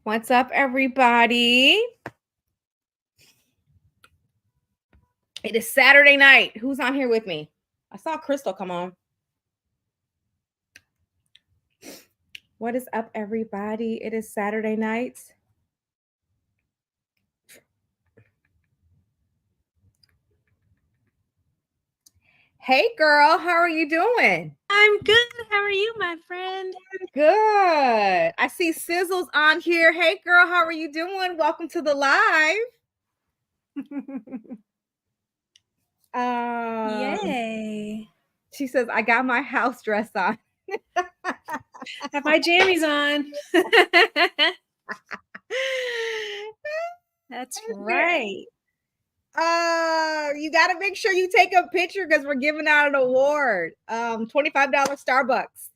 What's up, everybody? It is Saturday night. Who's on here with me? I saw Crystal come on. What is up, everybody? It is Saturday night. Hey, girl, how are you doing? I'm good. How are you, my friend? Good. I see Sizzle's on here. Hey, girl, how are you doing? Welcome to the live. Yay. She says, I got my house dress on. Have my jammies on. That's right. You got to make sure you take a picture because we're giving out an award. $25 Starbucks.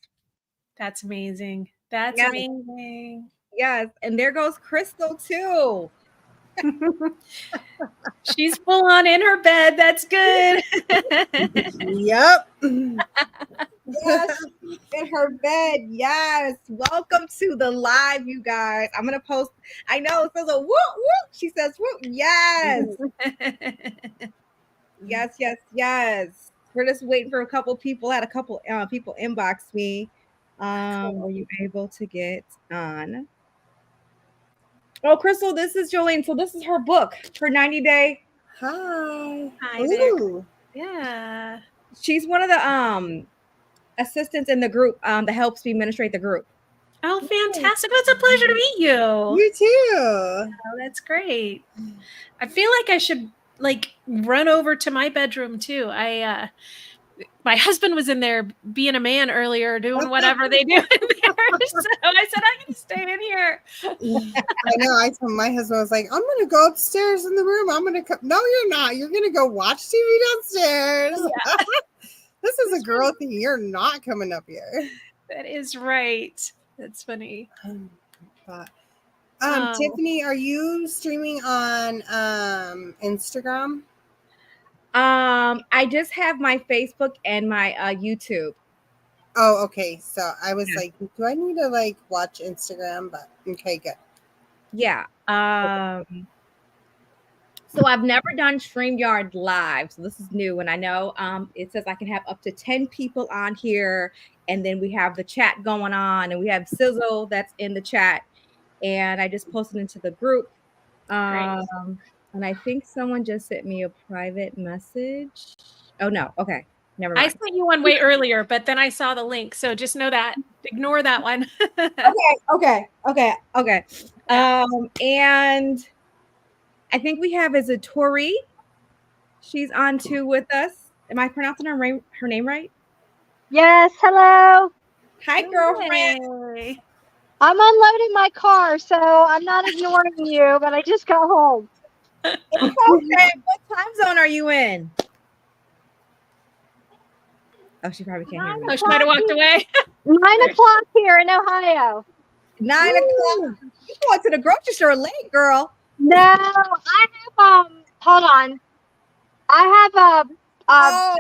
That's amazing. That's amazing. Yes. And there goes Crystal too. She's full on in her bed. That's good. Yep. Yes, in her bed. Yes. Welcome to the live, you guys. I'm gonna post. I know it says a whoop whoop. She says whoop. Yes. Yes. We're just waiting for a couple people. Had a couple people inbox me. Were you able to get on? Oh, Crystal, this is Jolene. So this is her book, her 90-day. Hi. Hi there. Yeah. She's one of the assistants in the group that helps me administrate the group. Oh, fantastic. It's a pleasure to meet you. You too. Oh, that's great. I feel like I should run over to my bedroom too. My husband was in there being a man earlier, doing whatever they do in there. So I said, I'm going to stay in here. I know. I told my husband, was like, I'm going to go upstairs in the room. I'm going to come. No, you're not. You're going to go watch TV downstairs. Yeah. This is a girl thing. You're not coming up here. That is right. That's funny. Tiffany, are you streaming on Instagram? I just have my Facebook and my YouTube. Oh, okay. So I was like, do I need to watch Instagram? But okay, good. Yeah. So I've never done StreamYard Live. So this is new. And I know it says I can have up to 10 people on here. And then we have the chat going on. And we have Sizzle that's in the chat. And I just posted into the group. And I think someone just sent me a private message. Oh, no. Okay. Never mind. I sent you one way earlier, but then I saw the link. So just know that. Ignore that one. Okay. And I think we have is a Tori. She's on too with us. Am I pronouncing her name right? Yes. Hello. Hi, girlfriend. Hey. I'm unloading my car, so I'm not ignoring you, but I just got home. It's okay. What time zone are you in? Oh, she probably can't hear me. Oh, she might have walked away. 9 o'clock here in Ohio. 9 o'clock. You going to the grocery store late, girl. No, I have hold on. I have a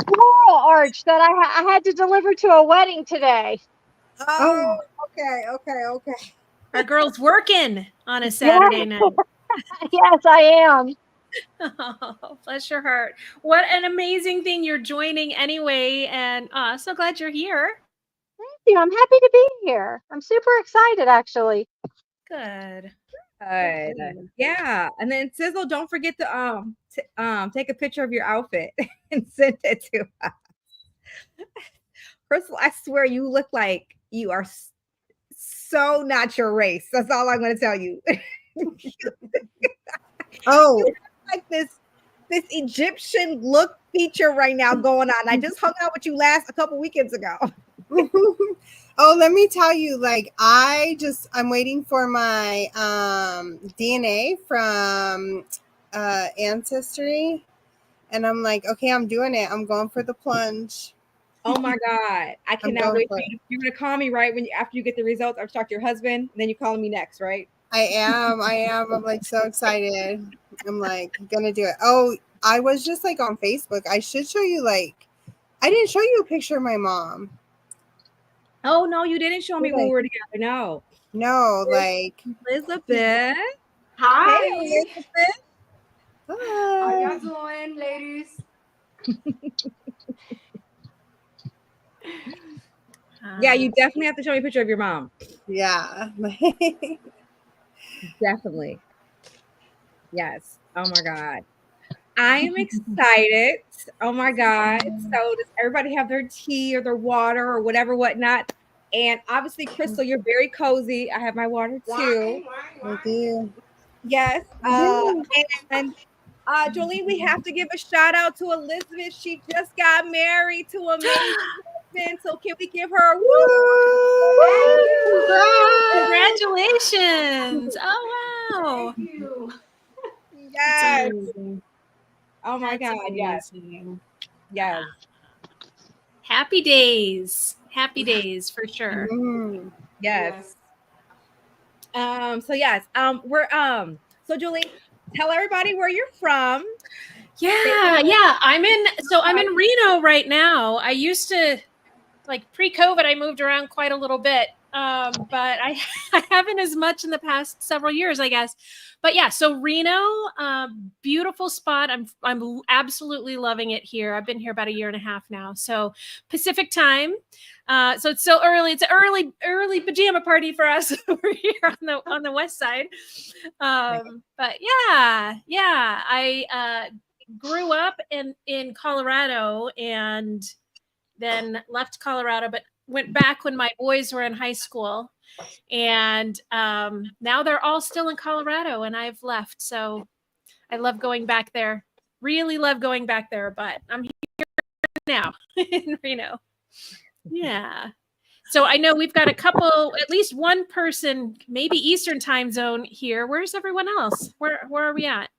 floral arch that I had to deliver to a wedding today. Oh, okay. Our girl's working on a Saturday night. Yes, I am. Oh, bless your heart. What an amazing thing. You're joining anyway. And so glad you're here. Thank you. I'm happy to be here. I'm super excited, actually. Good. Yeah. And then Sizzle, don't forget to take a picture of your outfit and send it to us. Crystal, I swear you look like you are so not your race. That's all I'm going to tell you. Oh, like this Egyptian look feature right now going on. I just hung out with you a couple weekends ago. Oh, let me tell you, I'm waiting for my DNA from Ancestry. And I'm like, okay, I'm doing it. I'm going for the plunge. Oh my God. I cannot wait for you. You're going to call me after you get the results. I'll talk to your husband, and then you calling me next, right? I am. I'm so excited. I'm gonna do it. Oh, I was just on Facebook. I should show you I didn't show you a picture of my mom. Oh no, you didn't show me when we were together. No. No, like. Elizabeth. Hi. Hey, Elizabeth. How Hi. y'all doing, ladies? Yeah, you definitely have to show me a picture of your mom. Yeah. Definitely. Yes. Oh my God. I am excited. Oh my God. So does everybody have their tea or their water or whatever, whatnot? And obviously, Crystal, you're very cozy. I have my water too. I do. Yes. I do. And Jolene, we have to give a shout out to Elizabeth. She just got married to an amazing husband. So can we give her a woo? Congratulations. Oh, wow. Thank you. Yes. Amazing. Oh my That's God. Yes. amazing. Yes. Happy days. Happy days for sure. Mm. Yes. So yes. So Julie, tell everybody where you're from. Yeah. I'm in Reno right now. I used to, like, pre-COVID, I moved around quite a little bit. But I haven't as much in the past several years, I guess. But yeah, so Reno, beautiful spot. I'm absolutely loving it here. I've been here about a year and a half now. So Pacific time. So it's still early. It's an early pajama party for us over here on the west side. But yeah. I grew up in Colorado and then left Colorado, but went back when my boys were in high school. And now they're all still in Colorado and I've left. So I love going back there. Really love going back there, but I'm here now in Reno. Yeah. So I know we've got a couple, at least one person, maybe Eastern time zone here. Where's everyone else? Where are we at?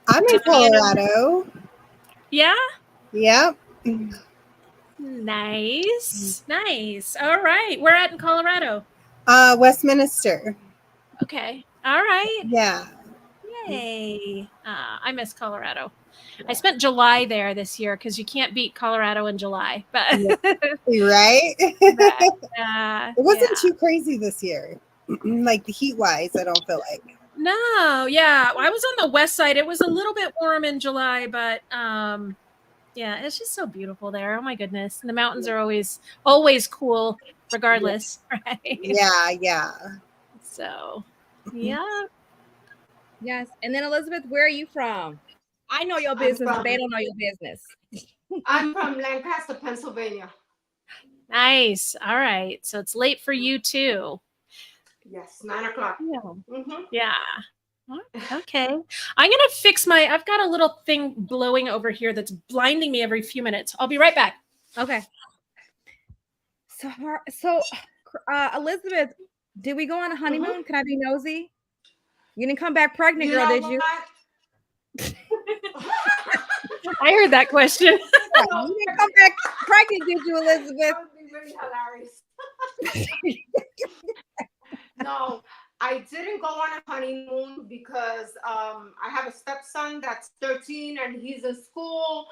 I'm in Colorado. Yeah? Yep. Nice. All right. Where at in Colorado? Westminster. Okay. All right. Yeah. Yay. I miss Colorado. I spent July there this year because you can't beat Colorado in July. But Right? it wasn't too crazy this year. Like the heat wise, I don't feel like. No, yeah. I was on the west side. It was a little bit warm in July, but yeah, it's just so beautiful there. Oh my goodness. And the mountains are always cool regardless, right? Yeah. So yeah. Yes. And then Elizabeth, where are you from? I know your business, but they don't know your business. I'm from Lancaster, Pennsylvania. Nice. All right. So it's late for you too. Yes, 9 o'clock. Yeah. Mm-hmm. Yeah. Okay. I've got a little thing blowing over here that's blinding me every few minutes. I'll be right back. Okay. So Elizabeth, did we go on a honeymoon? Mm-hmm. Can I be nosy? You didn't come back pregnant, girl, did you? I heard that question. You didn't come back pregnant, did you, Elizabeth? That would be really hilarious. No, I didn't go on a honeymoon because I have a stepson that's 13 and he's in school.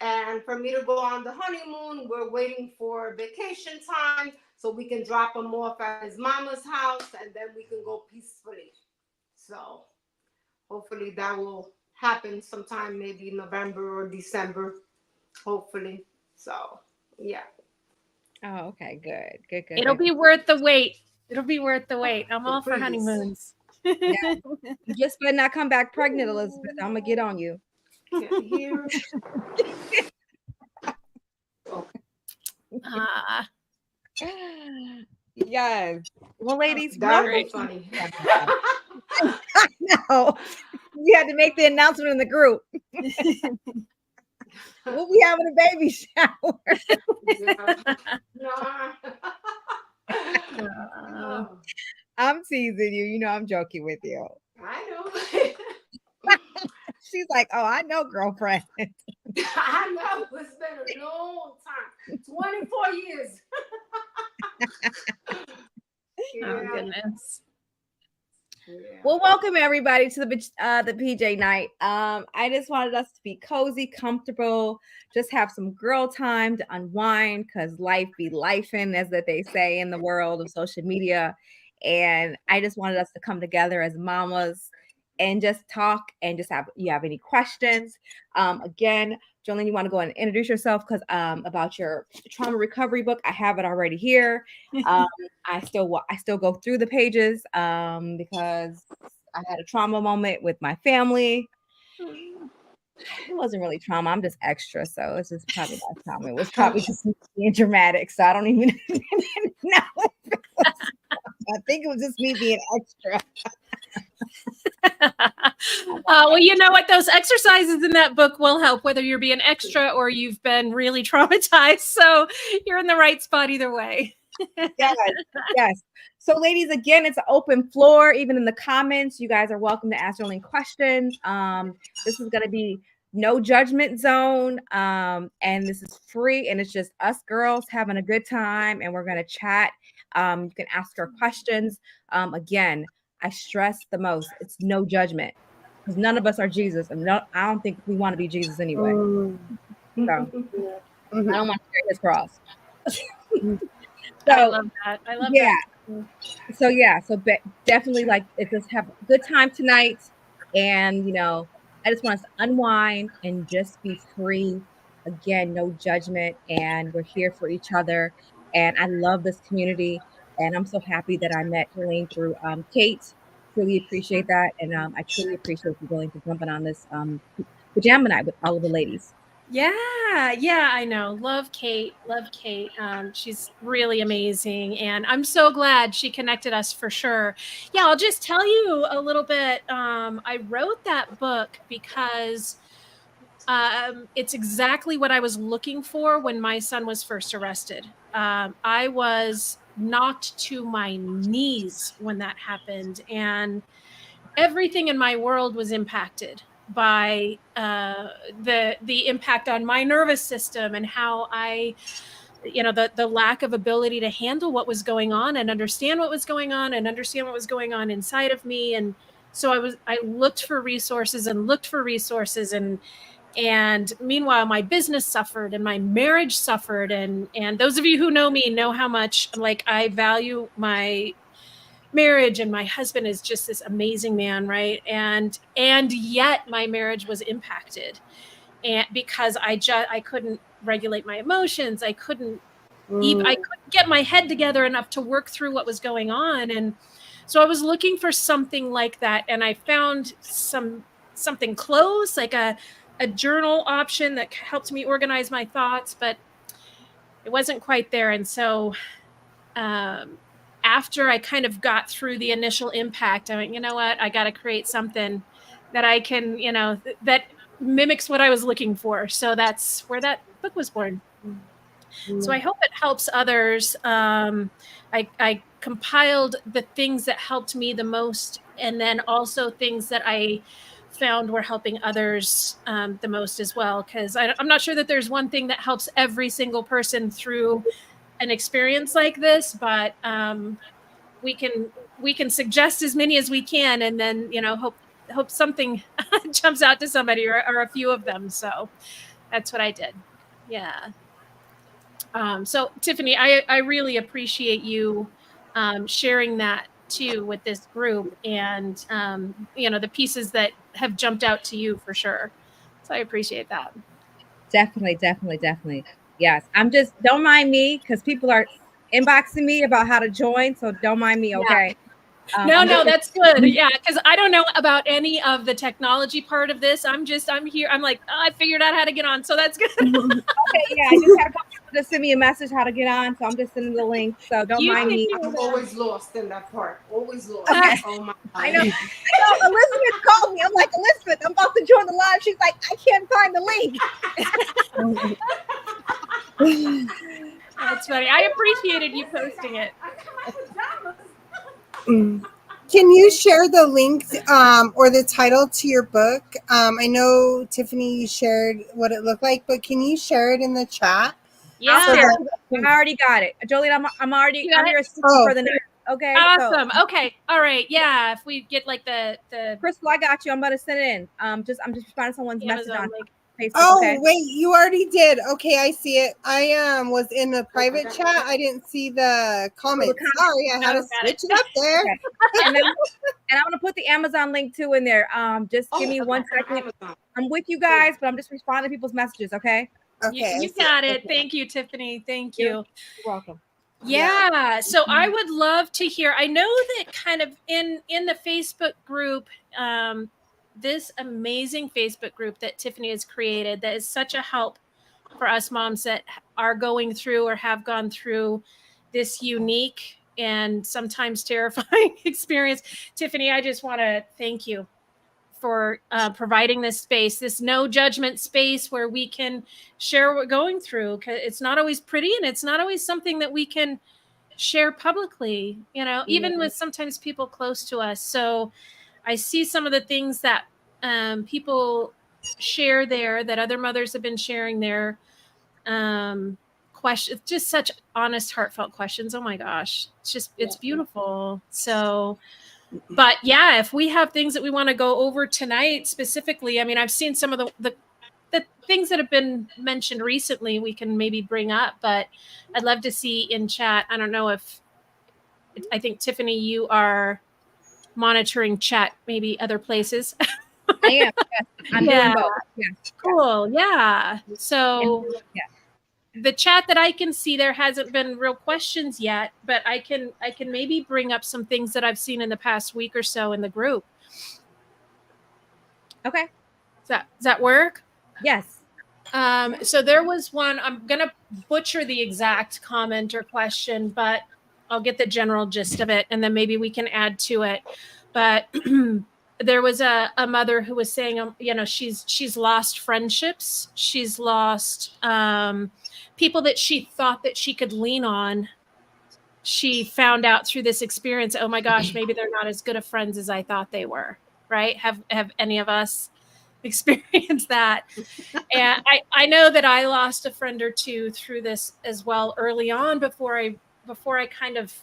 And for me to go on the honeymoon, we're waiting for vacation time so we can drop him off at his mama's house and then we can go peacefully. So hopefully that will happen sometime, maybe November or December, hopefully. So yeah. Oh, okay, good. It'll be worth the wait. I'm all for Please. honeymoons. Yeah. You just better not come back pregnant, Elizabeth. I'm gonna get on you. Can't hear. Yes. Well, ladies, That would be funny. No, you had to make the announcement in the group. We'll be having a baby shower. No. I'm teasing you. You know I'm joking with you. I know. She's like, oh, I know, girlfriend. I know. It's been a long time. 24 years. Oh, goodness. Well, welcome everybody to the PJ night. I just wanted us to be cozy, comfortable, just have some girl time to unwind because life be lifing, as that they say in the world of social media. And I just wanted us to come together as mamas and just talk and just have any questions. Again, Jolene, you want to go and introduce yourself because about your trauma recovery book. I have it already here. I still go through the pages because I had a trauma moment with my family. It wasn't really trauma. I'm just extra, so it's just probably not trauma. It was probably just me being dramatic. So I don't even know. I think it was just me being extra. Well, you know what? Those exercises in that book will help whether you're being extra or you've been really traumatized. So you're in the right spot either way. Yes. So, ladies, again, it's an open floor. Even in the comments, you guys are welcome to ask your own questions. This is going to be no judgment zone, and this is free, and it's just us girls having a good time, and we're going to chat. You can ask our questions. Again, I stress the most, it's no judgment because none of us are Jesus, and I don't think we want to be Jesus anyway. So I don't want to carry his cross. So, I love that. I love that. So definitely just have a good time tonight, and I just want us to unwind and just be free. Again, no judgment, and we're here for each other. And I love this community, and I'm so happy that I met Jolene through Kate. Truly appreciate that, and I truly appreciate you willing to jumping on this pajama night with all of the ladies. Yeah, I know. Love Kate. She's really amazing. And I'm so glad she connected us for sure. Yeah, I'll just tell you a little bit. I wrote that book because it's exactly what I was looking for when my son was first arrested. I was knocked to my knees when that happened, and everything in my world was impacted by the impact on my nervous system and how I, the lack of ability to handle what was going on and understand what was going on inside of me. And so I looked for resources and meanwhile my business suffered and my marriage suffered. And those of you who know me know how much I value my marriage, and my husband is just this amazing man, right? And yet my marriage was impacted, and because I couldn't regulate my emotions, I couldn't get my head together enough to work through what was going on. And so I was looking for something like that, and I found something close, like a journal option that helped me organize my thoughts, but it wasn't quite there. And so after I kind of got through the initial impact, I went, you know what, I got to create something that I can, that mimics what I was looking for. So that's where that book was born. So I hope it helps others. I compiled the things that helped me the most, and then also things that I found were helping others the most as well. Because I'm not sure that there's one thing that helps every single person through an experience like this, but we can suggest as many as we can, and then hope something jumps out to somebody or a few of them. So that's what I did. Yeah. So Tiffany, I really appreciate you sharing that too with this group, and the pieces that have jumped out to you for sure. So I appreciate that. Definitely. Yes. Don't mind me because people are inboxing me about how to join. So don't mind me. Okay. No, that's good. Yeah. Cause I don't know about any of the technology part of this. I'm here. I'm like, I figured out how to get on. So that's good. Okay. Yeah. I just had a couple people to send me a message how to get on. So I'm just sending the link. So don't mind me. I'm always lost in that part. Always lost. Okay. Oh my God. I know. Elizabeth called me. I'm like, Elizabeth, I'm about to join the live. She's like, I can't find the link. That's funny. I appreciated you posting it. Can you share the link or the title to your book? I know, Tiffany, you shared what it looked like, but can you share it in the chat? Yeah, I already got it. Jolene, I'm here for the next. Okay. Awesome. So, Okay. All right. Yeah. If we get like the Crystal, I got you. I'm about to send it in. I'm just responding to someone's message Amazon on link. Facebook. Oh, Okay. wait, you already did. Okay, I see it. I was in the private chat. I didn't see the comments. Sorry, I had to got switch it up there. Okay. And I'm gonna put the Amazon link too in there. Just give me 1 second. I'm with you guys, but I'm just responding to people's messages. Okay. Okay, I You see got it. Okay. Thank you, Tiffany. Thank You're you. welcome. Yeah. So I would love to hear. I know that kind of in the Facebook group, this amazing Facebook group that Tiffany has created that is such a help for us moms that are going through or have gone through this unique and sometimes terrifying experience. Tiffany, I just want to thank you for providing this space, this no judgment space where we can share what we're going through. Because it's not always pretty and it's not always something that we can share publicly, you know, even with sometimes people close to us. So I see some of the things that people share there that other mothers have been sharing there. Questions, just such honest, heartfelt questions. Oh my gosh. It's beautiful. So, but yeah, if we have things that we want to go over tonight specifically, I mean, I've seen some of the things that have been mentioned recently we can maybe bring up, but I'd love to see in chat. I don't know if, I think Tiffany, you are monitoring chat, maybe other places. I am. Yes. I'm doing both. Yes. Cool. Yeah. So Yeah. the chat that I can see, there hasn't been real questions yet, but I can maybe bring up some things that I've seen in the past week or so in the group. Okay. Does that work? Yes. So there was one, I'm going to butcher the exact comment or question, but I'll get the general gist of it and then maybe we can add to it. But there was a mother who was saying, you know, she's lost friendships. She's lost people that she thought that she could lean on. She found out through this experience, oh my gosh, maybe they're not as good of friends as I thought they were, right? Have any of us experienced that? And I know that I lost a friend or two through this as well early on before I kind of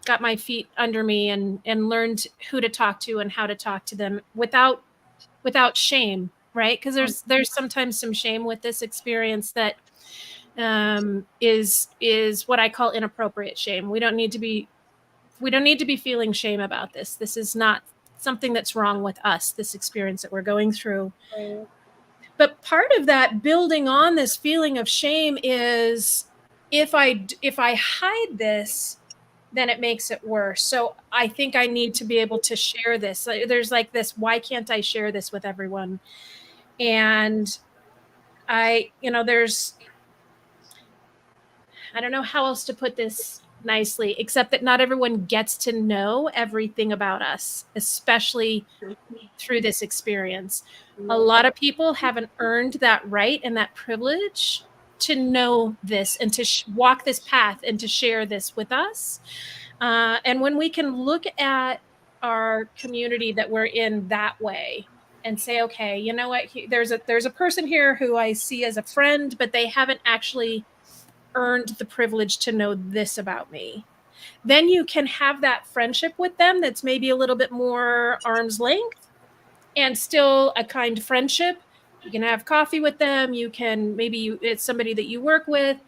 got my feet under me and learned who to talk to and how to talk to them without shame, right? Because there's sometimes some shame with this experience that is what I call inappropriate shame. We don't need to be feeling shame about this. This is not something that's wrong with us, this experience that we're going through. Right. But part of that building on this feeling of shame is if I hide this, then it makes it worse. So I think I need to be able to share this. There's like this, why can't I share this with everyone? And I don't know how else to put this nicely, except that not everyone gets to know everything about us, especially through this experience. A lot of people haven't earned that right and that privilege to know this and to walk this path and to share this with us. And when we can look at our community that we're in that way and say, okay, you know what, there's a person here who I see as a friend, but they haven't actually earned the privilege to know this about me. Then you can have that friendship with them that's maybe a little bit more arm's length and still a kind friendship. You can have coffee with them. You can, it's somebody that you work with,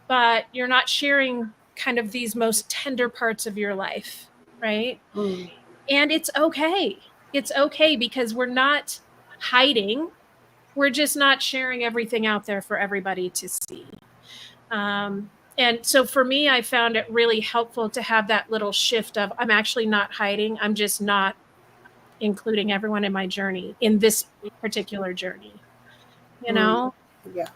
but you're not sharing kind of these most tender parts of your life, right? And it's okay. It's okay because we're not hiding. We're just not sharing everything out there for everybody to see. And so for me, I found it really helpful to have that little shift of I'm actually not hiding. I'm just not including everyone in my journey, in this particular journey, you know? Yeah.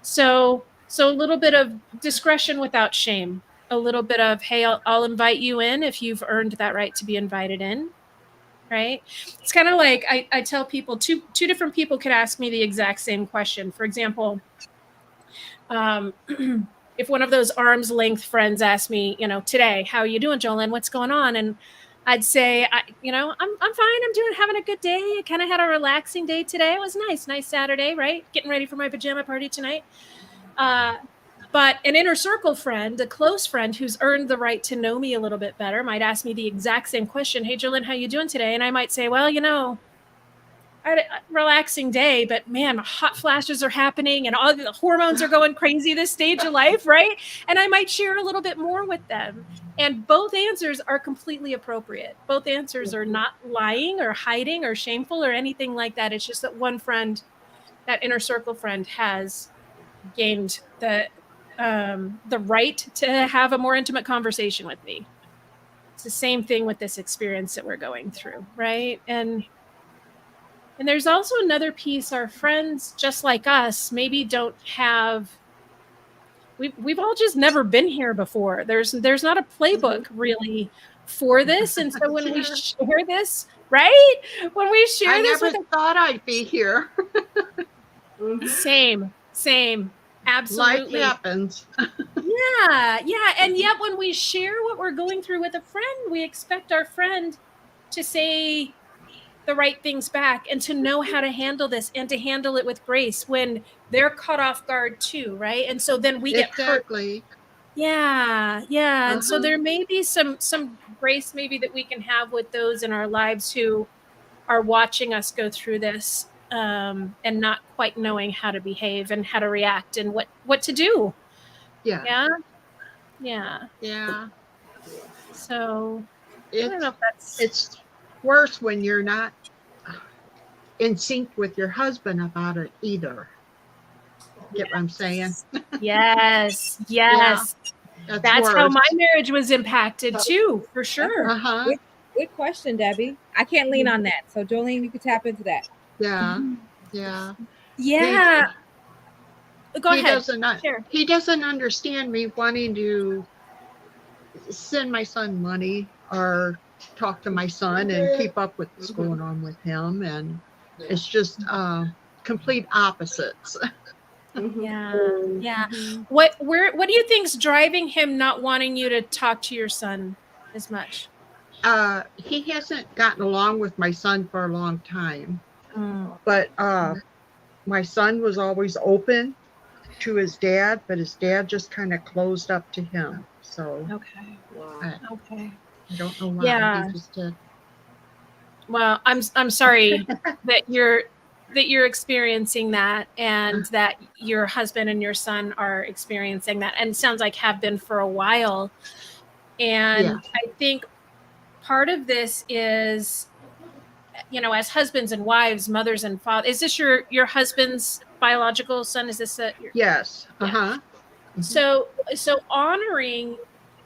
So a little bit of discretion without shame, a little bit of, hey, I'll invite you in if you've earned that right to be invited in, right? It's kind of like I tell people, two different people could ask me the exact same question. For example, if one of those arm's length friends asked me, you know, today, how are you doing, Jolene? What's going on? And I'd say, I'm fine. I'm having a good day. I kind of had a relaxing day today. It was nice Saturday, right? Getting ready for my pajama party tonight. But an inner circle friend, a close friend who's earned the right to know me a little bit better, might ask me the exact same question. Hey, Jolynn, how you doing today? And I might say, well, I had a relaxing day, but man, hot flashes are happening and all the hormones are going crazy this stage of life, right? And I might share a little bit more with them. And both answers are completely appropriate. Both answers are not lying or hiding or shameful or anything like that. It's just that one friend, that inner circle friend, has gained the right to have a more intimate conversation with me. It's the same thing with this experience that we're going through, right? And there's also another piece. Our friends, just like us, maybe don't have. We've all just never been here before. There's not a playbook really for this, and so when we share this, right? When we share I this, never thought I'd be here. Same, absolutely. Life happens. Yeah, and yet when we share what we're going through with a friend, we expect our friend to say the right things back and to know how to handle this and to handle it with grace when they're caught off guard too, right? And so then we get hurt. Yeah. And so there may be some grace maybe that we can have with those in our lives who are watching us go through this, and not quite knowing how to behave and how to react and what to do. Yeah. So I don't know if it's worse when you're not in sync with your husband about it either. Get what I'm saying? Yes. Yeah, that's how my marriage was impacted too, for sure. Good question, Debbie. I can't lean on that. So Jolene, you could tap into that. Yeah. Go ahead. He doesn't understand me wanting to send my son money or talk to my son and keep up with what's going on with him, and it's just complete opposites. Yeah. What do you think's driving him not wanting you to talk to your son as much? He hasn't gotten along with my son for a long time, but my son was always open to his dad, but his dad just kind of closed up to him. So I don't know why. He just did. Well, I'm sorry that you're experiencing that, and that your husband and your son are experiencing that, and it sounds like have been for a while. And I think part of this is, as husbands and wives, mothers and fathers. Is this your husband's biological son? Is this yes? So honoring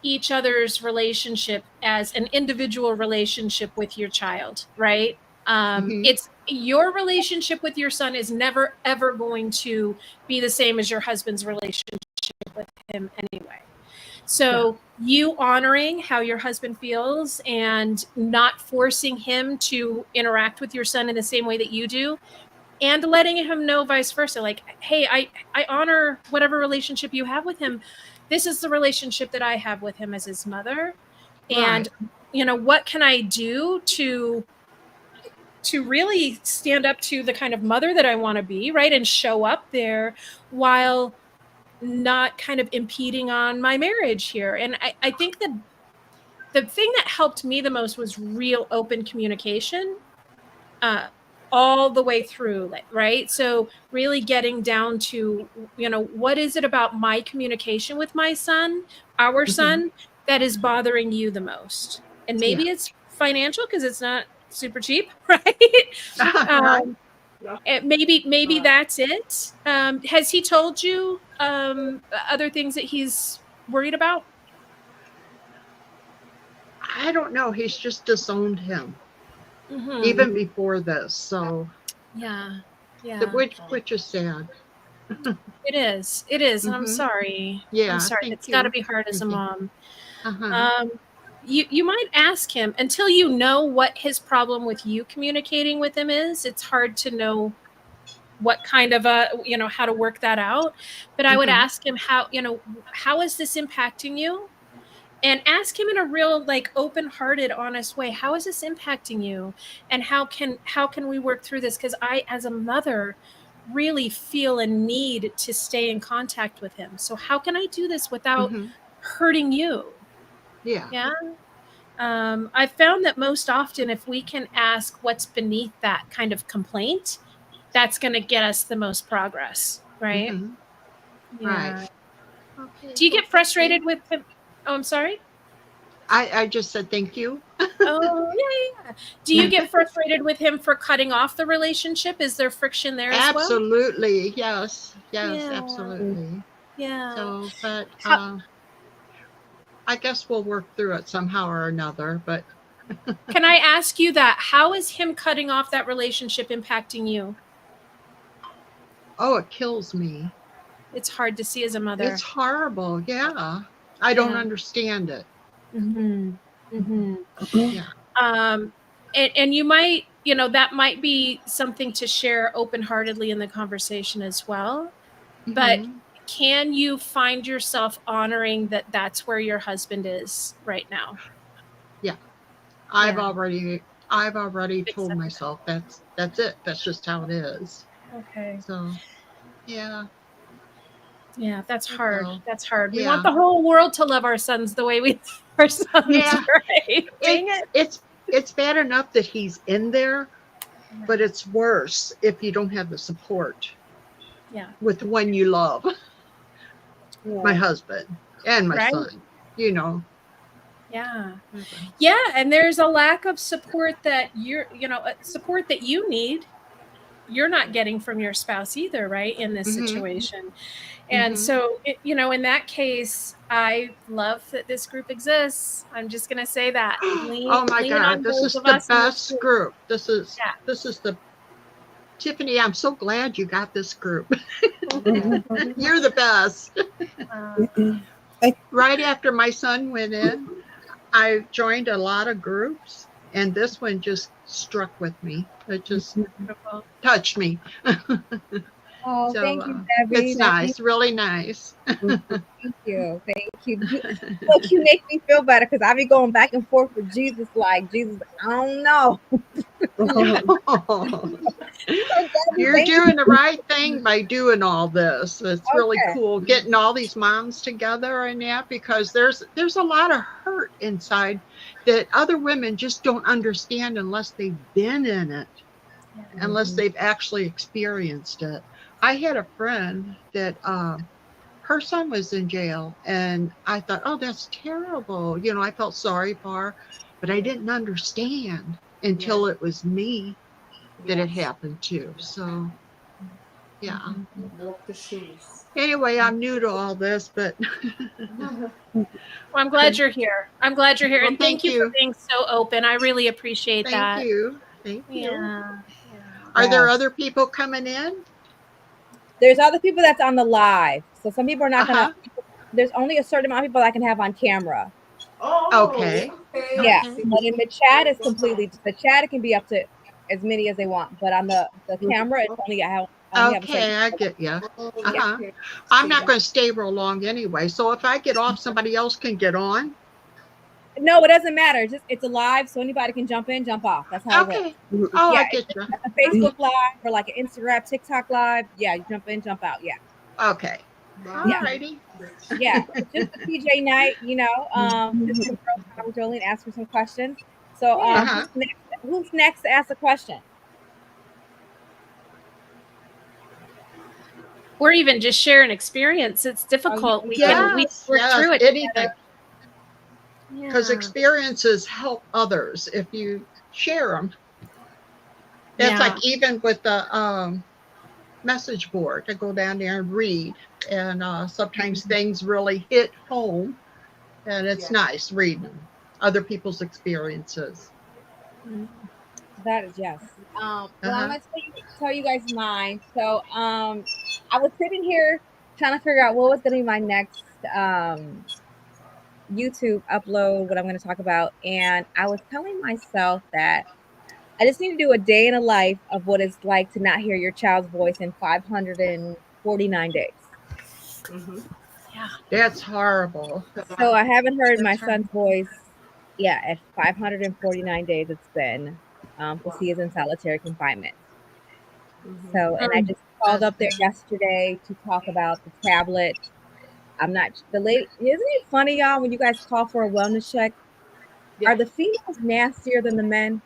each other's relationship as an individual relationship with your child, right? It's your relationship with your son is never ever going to be the same as your husband's relationship with him anyway. So you honoring how your husband feels and not forcing him to interact with your son in the same way that you do, and letting him know vice versa. Like, hey, I honor whatever relationship you have with him. This is the relationship that I have with him as his mother. And, what can I do to really stand up to the kind of mother that I want to be, right? And show up there while not kind of impeding on my marriage here. And I think that the thing that helped me the most was real open communication, all the way through, right? So really getting down to, what is it about my communication with my son, our son, that is bothering you the most? And maybe it's financial because it's not super cheap, right? Maybe that's it. Has he told you other things that he's worried about? I don't know. He's just disowned him even before this. So which is sad. It is. And I'm sorry. Yeah, I'm sorry. It's got to be hard as a mom. You might ask him, until you know what his problem with you communicating with him is. It's hard to know what kind of how to work that out. But I would ask him how is this impacting you? And ask him in a real, open-hearted, honest way, how is this impacting you? And how can we work through this? Because I, as a mother, really feel a need to stay in contact with him. So how can I do this without hurting you? Yeah. Yeah. I found that most often, if we can ask what's beneath that kind of complaint, that's going to get us the most progress, right? Right. Yeah. Okay. Do you Well, get frustrated with him? Oh, I'm sorry. I just said thank you. Oh, yeah. Do you get frustrated with him for cutting off the relationship? Is there friction there as well? Absolutely. Yes. Yes, Yeah. absolutely. Yeah. So, but How, I guess we'll work through it somehow or another. But can I ask you that? How is him cutting off that relationship impacting you? oh, it kills me. It's hard to see as a mother. It's horrible. Yeah. I don't understand it. Yeah. And you might, that might be something to share open-heartedly in the conversation as well. But can you find yourself honoring that that's where your husband is right now? Yeah. I've already told myself that's it. That's just how it is. Okay. So, yeah. Yeah, that's hard. So, That's hard. We want yeah. the whole world to love our sons the way we love our sons, Yeah. right? Dang it. It's bad enough that he's in there, but it's worse if you don't have the support. Yeah. With the one you love. My husband and my son, Yeah. Yeah. And there's a lack of support that support that you need. You're not getting from your spouse either, right? In this situation. And so, in that case, I love that this group exists. I'm just going to say that. Oh my God, this is the best group. This is the Tiffany. I'm so glad you got this group. You're the best. Right after my son went in, I joined a lot of groups, and this one just struck with me. It just touched me. Oh, So, thank you, Debbie. It's nice, really nice. Thank you. Look, you make me feel better because I be going back and forth with Jesus. Like, Jesus, I don't know. You're doing the right thing by doing all this. It's really cool getting all these moms together and that, because there's a lot of hurt inside that other women just don't understand unless they've been in it, unless they've actually experienced it. I had a friend that her son was in jail, and I thought, oh, that's terrible. I felt sorry for her, but I didn't understand until it was me that it happened to. So, yeah. Walk the shoes. Anyway, I'm new to all this, but well, I'm glad you're here. I'm glad you're here. Well, and thank you for being so open. I really appreciate that. Thank you. Thank you. Yeah. Are there other people coming in? There's other people that's on the live. So some people are not going to, there's only a certain amount of people I can have on camera. Oh, okay. Yeah. But in the chat, it's completely, the chat, it can be up to as many as they want. But on the camera, it's only, I get you. I'm not going to stay real long anyway. So if I get off, somebody else can get on. No, it doesn't matter. It's a live, so anybody can jump in, jump off. That's how it works. Oh, I get you. A Facebook live or like an Instagram, TikTok live. Yeah, you jump in, jump out. Yeah. Okay. Alrighty. Yeah, just a PJ night, just some girls talk with Jolene, ask her some questions. So, who's next to ask a question? Or even just share an experience. It's difficult. We work through it together. Because experiences help others if you share them. It's like even with the message board, I go down there and read, and sometimes things really hit home, and it's nice reading other people's experiences. That is yes. Well, I'm gonna tell you guys mine. So I was sitting here trying to figure out what was gonna be my next YouTube upload, what I'm going to talk about. And I was telling myself that I just need to do a day in a life of what it's like to not hear your child's voice in 549 days. Yeah. That's horrible. So I haven't heard my son's voice. Yeah, at 549 days it's been, because he is in solitary confinement. So, and I just called up there yesterday to talk about the tablet. I'm not the lady. Isn't it funny, y'all, when you guys call for a wellness check? Yeah. Are the females nastier than the men?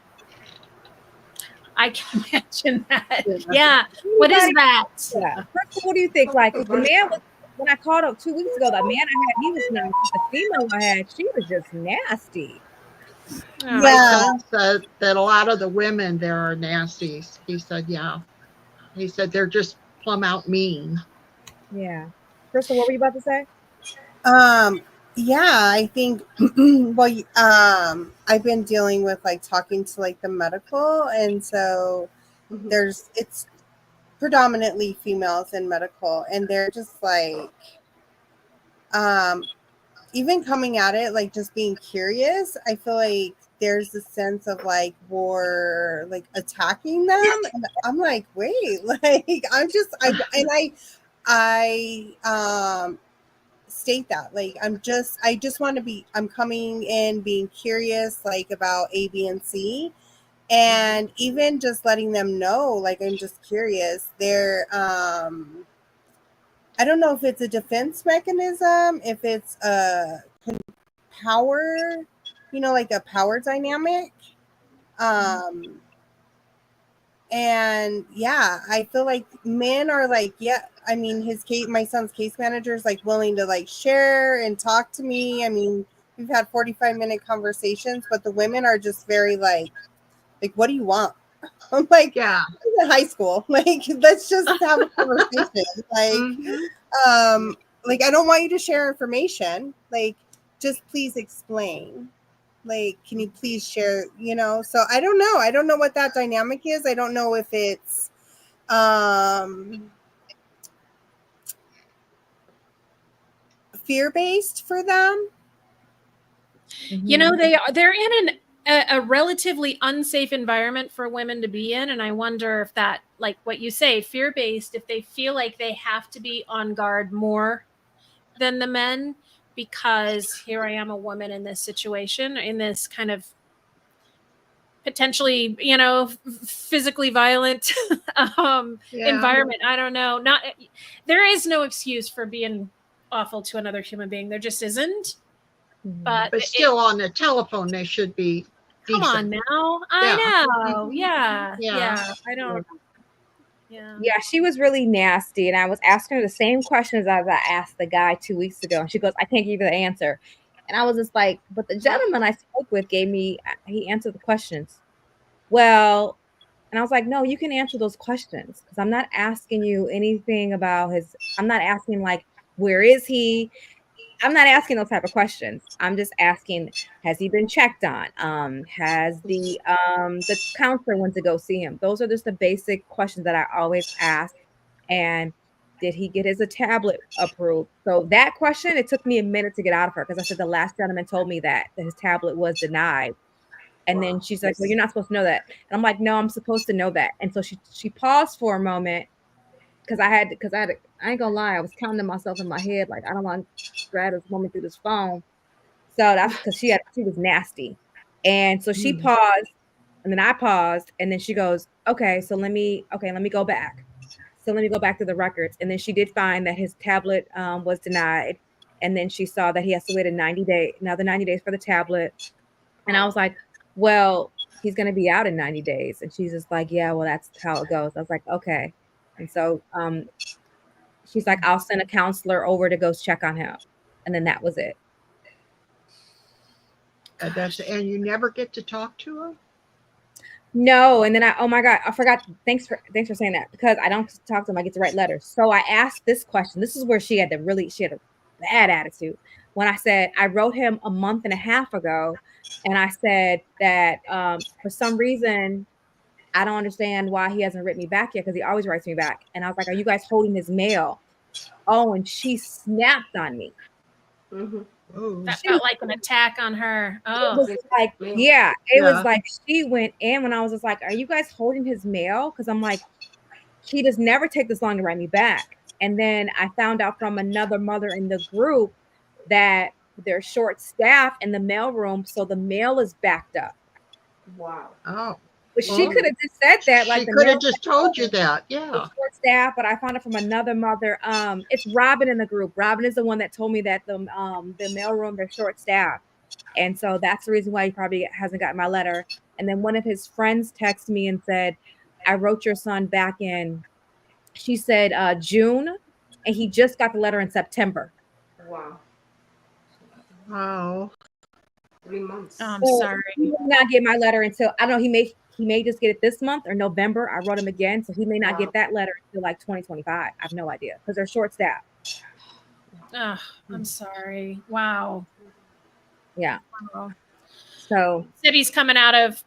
I can imagine that. Yeah. What is Anybody? that? Yeah. Crystal, what do you think? Like, 'cause the man was when I called up 2 weeks ago, the man I had, he was nice. The female I had, she was just nasty. Oh, My Yeah. son said that a lot of the women there are nasties. He said, yeah. He said they're just plumb out mean. Yeah. Crystal, what were you about to say? Yeah, I think well I've been dealing with like talking to like the medical, and so Mhm. it's predominantly females in medical, and they're just like even coming at it like just being curious. I feel like there's a sense of like we're like attacking them, and I'm like, wait, like I state that like I just want to be, I'm coming in being curious like about A, B, and C, and even just letting them know like I'm just curious. They're I don't know if it's a defense mechanism, if it's a power, like a power dynamic. Um and yeah, I feel like men are like, yeah, I mean, my son's case manager is like willing to like share and talk to me. I mean, we've had 45-minute conversations, but the women are just very like, what do you want? I'm like, Yeah. I'm in high school. Like, let's just have a conversation. Like, I don't want you to share information. Like, just please explain. Like, can you please share, So I don't know. I don't know what that dynamic is. I don't know if it's fear-based for them. You know, they're in a relatively unsafe environment for women to be in, and I wonder if that, like what you say, fear-based, if they feel like they have to be on guard more than the men, because here I am, a woman in this situation, in this kind of potentially, physically violent environment. I don't know. There is no excuse for being awful to another human being. There just isn't. But still on the telephone, they should be come decent. on now. I know. Yeah. I don't. Yeah, she was really nasty. And I was asking her the same questions as I asked the guy 2 weeks ago. And she goes, I can't give you the answer. And I was just like, but the gentleman I spoke with he answered the questions. Well, and I was like, no, you can answer those questions because I'm not asking you anything about I'm not asking like, where is he? I'm not asking those type of questions. I'm just asking, has he been checked on? Has the counselor went to go see him? Those are just the basic questions that I always ask. And did he get his tablet approved? So that question, it took me a minute to get out of her because I said the last gentleman told me that his tablet was denied. And then she's like, well, you're not supposed to know that. And I'm like, no, I'm supposed to know that. And so she paused for a moment because I ain't gonna lie, I was counting to myself in my head, like, I don't want to drag this woman through this phone. So that's because she was nasty. And so she paused, and then I paused, and then she goes, okay, let me go back. So let me go back to the records. And then she did find that his tablet was denied. And then she saw that he has to wait another 90 days for the tablet. And I was like, well, he's going to be out in 90 days. And she's just like, yeah, well, that's how it goes. I was like, okay. And so she's like, I'll send a counselor over to go check on him. And then that was it. And you never get to talk to him? No. And then oh my God, I forgot. Thanks for saying that, because I don't talk to him. I get to write letters. So I asked this question. This is where she had a bad attitude. When I said, I wrote him a month and a half ago. And I said that for some reason, I don't understand why he hasn't written me back yet, because he always writes me back. And I was like, are you guys holding his mail? Oh, and she snapped on me. That felt like an attack on her. Oh, it was like, yeah, it was like she went in when I was just like, are you guys holding his mail? Because I'm like, he does never take this long to write me back. And then I found out from another mother in the group that they're short staffed in the mail room, so the mail is backed up. Wow. Oh. But she could have just said that, like She the could mail have just told you that. Yeah. short staff. But I found it from another mother. It's Robin in the group. Robin is the one that told me that the mailroom they're short staffed, and so that's the reason why he probably hasn't gotten my letter. And then one of his friends texted me and said, "I wrote your son back in." She said June, and he just got the letter in September. Wow. Wow. 3 months. Oh, I'm So sorry. he may not get my letter until I don't know. He may just get it this month or November. I wrote him again, so he may not get that letter until like 2025. I have no idea because they're short staffed. Oh, I'm sorry. Wow. Yeah. Wow. So Said he's coming out of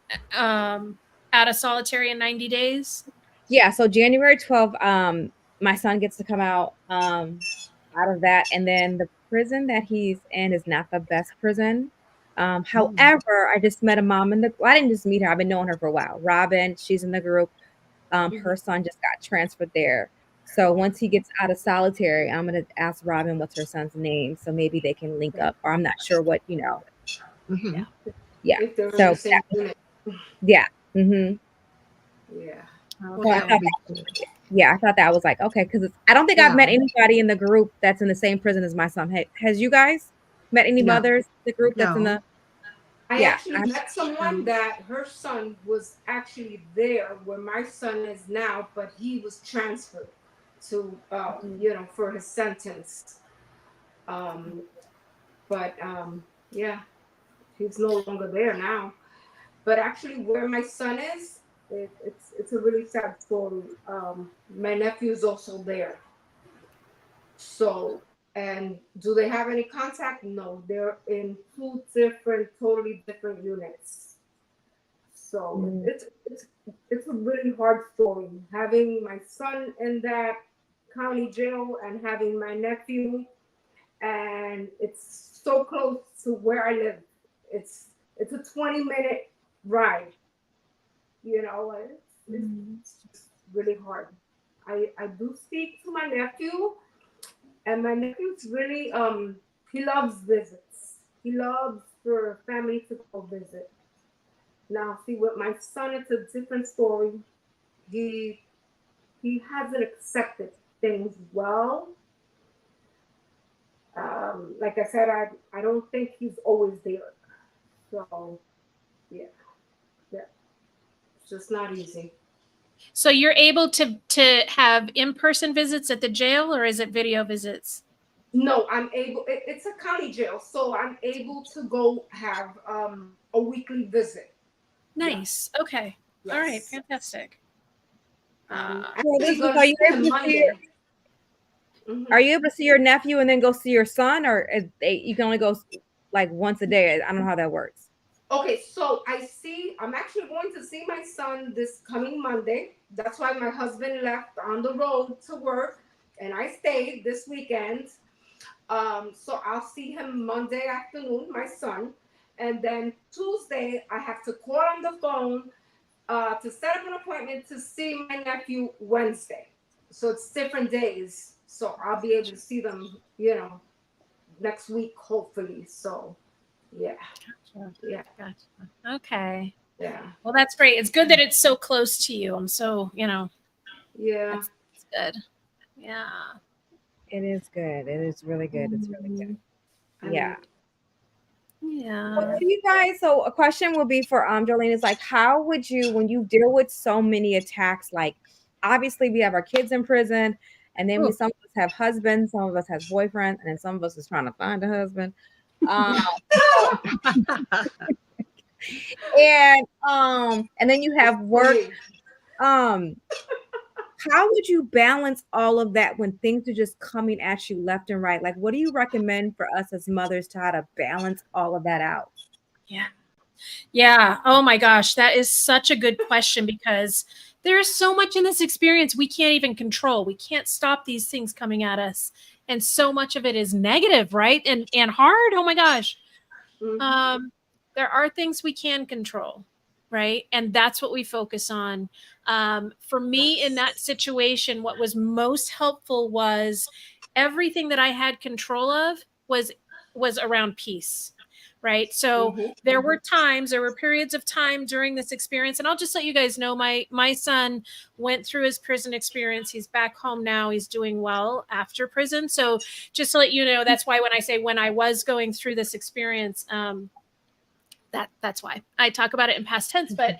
solitary in 90 days. yeah. So January 12th, my son gets to come out of that, and then the prison that he's in is not the best prison. However, I just met a mom I didn't just meet her. I've been knowing her for a while. Robin, she's in the group. Her son just got transferred there. So once he gets out of solitary, I'm gonna ask Robin what's her son's name, so maybe they can link up. Or I'm not sure what Mhm. Yeah. If they're in So the same unit. yeah. Mm-hmm. Yeah. Well, So I that thought would be cool. I thought that was like okay because I don't think I've Yeah. met anybody in the group that's in the same prison as my son. Has you guys met any No. mothers in the group that's in No. the I actually met someone that her son was actually there where my son is now, but he was transferred to, for his sentence. But yeah, he's no longer there now. But actually, where my son is, it's a really sad story. My nephew is also there. So, and do they have any contact? No, they're in two different, totally different units. So it's a really hard story. Having my son in that county jail and having my nephew, and it's so close to where I live. It's a 20-minute ride. It's just really hard. I do speak to my nephew, and my nephew's really he loves visits. He loves for family to go visit. Now, see, with my son, it's a different story. He he hasn't accepted things well. Like I said, I don't think he's always there. So yeah, yeah, it's just not easy. So you're able to have in-person visits at the jail, or is it video visits? No, I'm able. It's a county jail, so I'm able to go have a weekly visit. Nice. Yeah. Okay. Yes. All right. Fantastic. Actually, go are to you see able him to Monday. Are you able to see your nephew and then go see your son, or you can only go like once a day? I don't know how that works. Okay, so I'm actually going to see my son this coming Monday. That's why my husband left on the road to work and I stayed this weekend. So I'll see him Monday afternoon, my son. And then Tuesday, I have to call on the phone to set up an appointment to see my nephew Wednesday. So it's different days. So I'll be able to see them, next week, hopefully. So, yeah. Gotcha. Yeah. Gotcha. Okay. Yeah. Well, that's great. It's good that it's so close to you. I'm so, Yeah. That's good. Yeah. It is good. It is really good. It's really good. Yeah. Yeah. Well, you guys, so a question will be for Jolene is like, how would you, when you deal with so many attacks, like obviously we have our kids in prison, and then some of us have husbands, some of us have boyfriends, and then some of us is trying to find a husband. And then you have work. How would you balance all of that when things are just coming at you left and right? Like, what do you recommend for us as mothers to how to balance all of that out? Yeah. Yeah. Oh my gosh. That is such a good question because there's so much in this experience we can't even control. We can't stop these things coming at us. And so much of it is negative, right? And hard. Oh my gosh. Mm-hmm. There are things we can control, right? And that's what we focus on. For me in that situation, what was most helpful was everything that I had control of was around peace. right? So there were periods of time during this experience, and I'll just let you guys know, my son went through his prison experience. He's back home now. He's doing well after prison. So just to let you know, that's why when I say when I was going through this experience, that's why I talk about it in past tense. But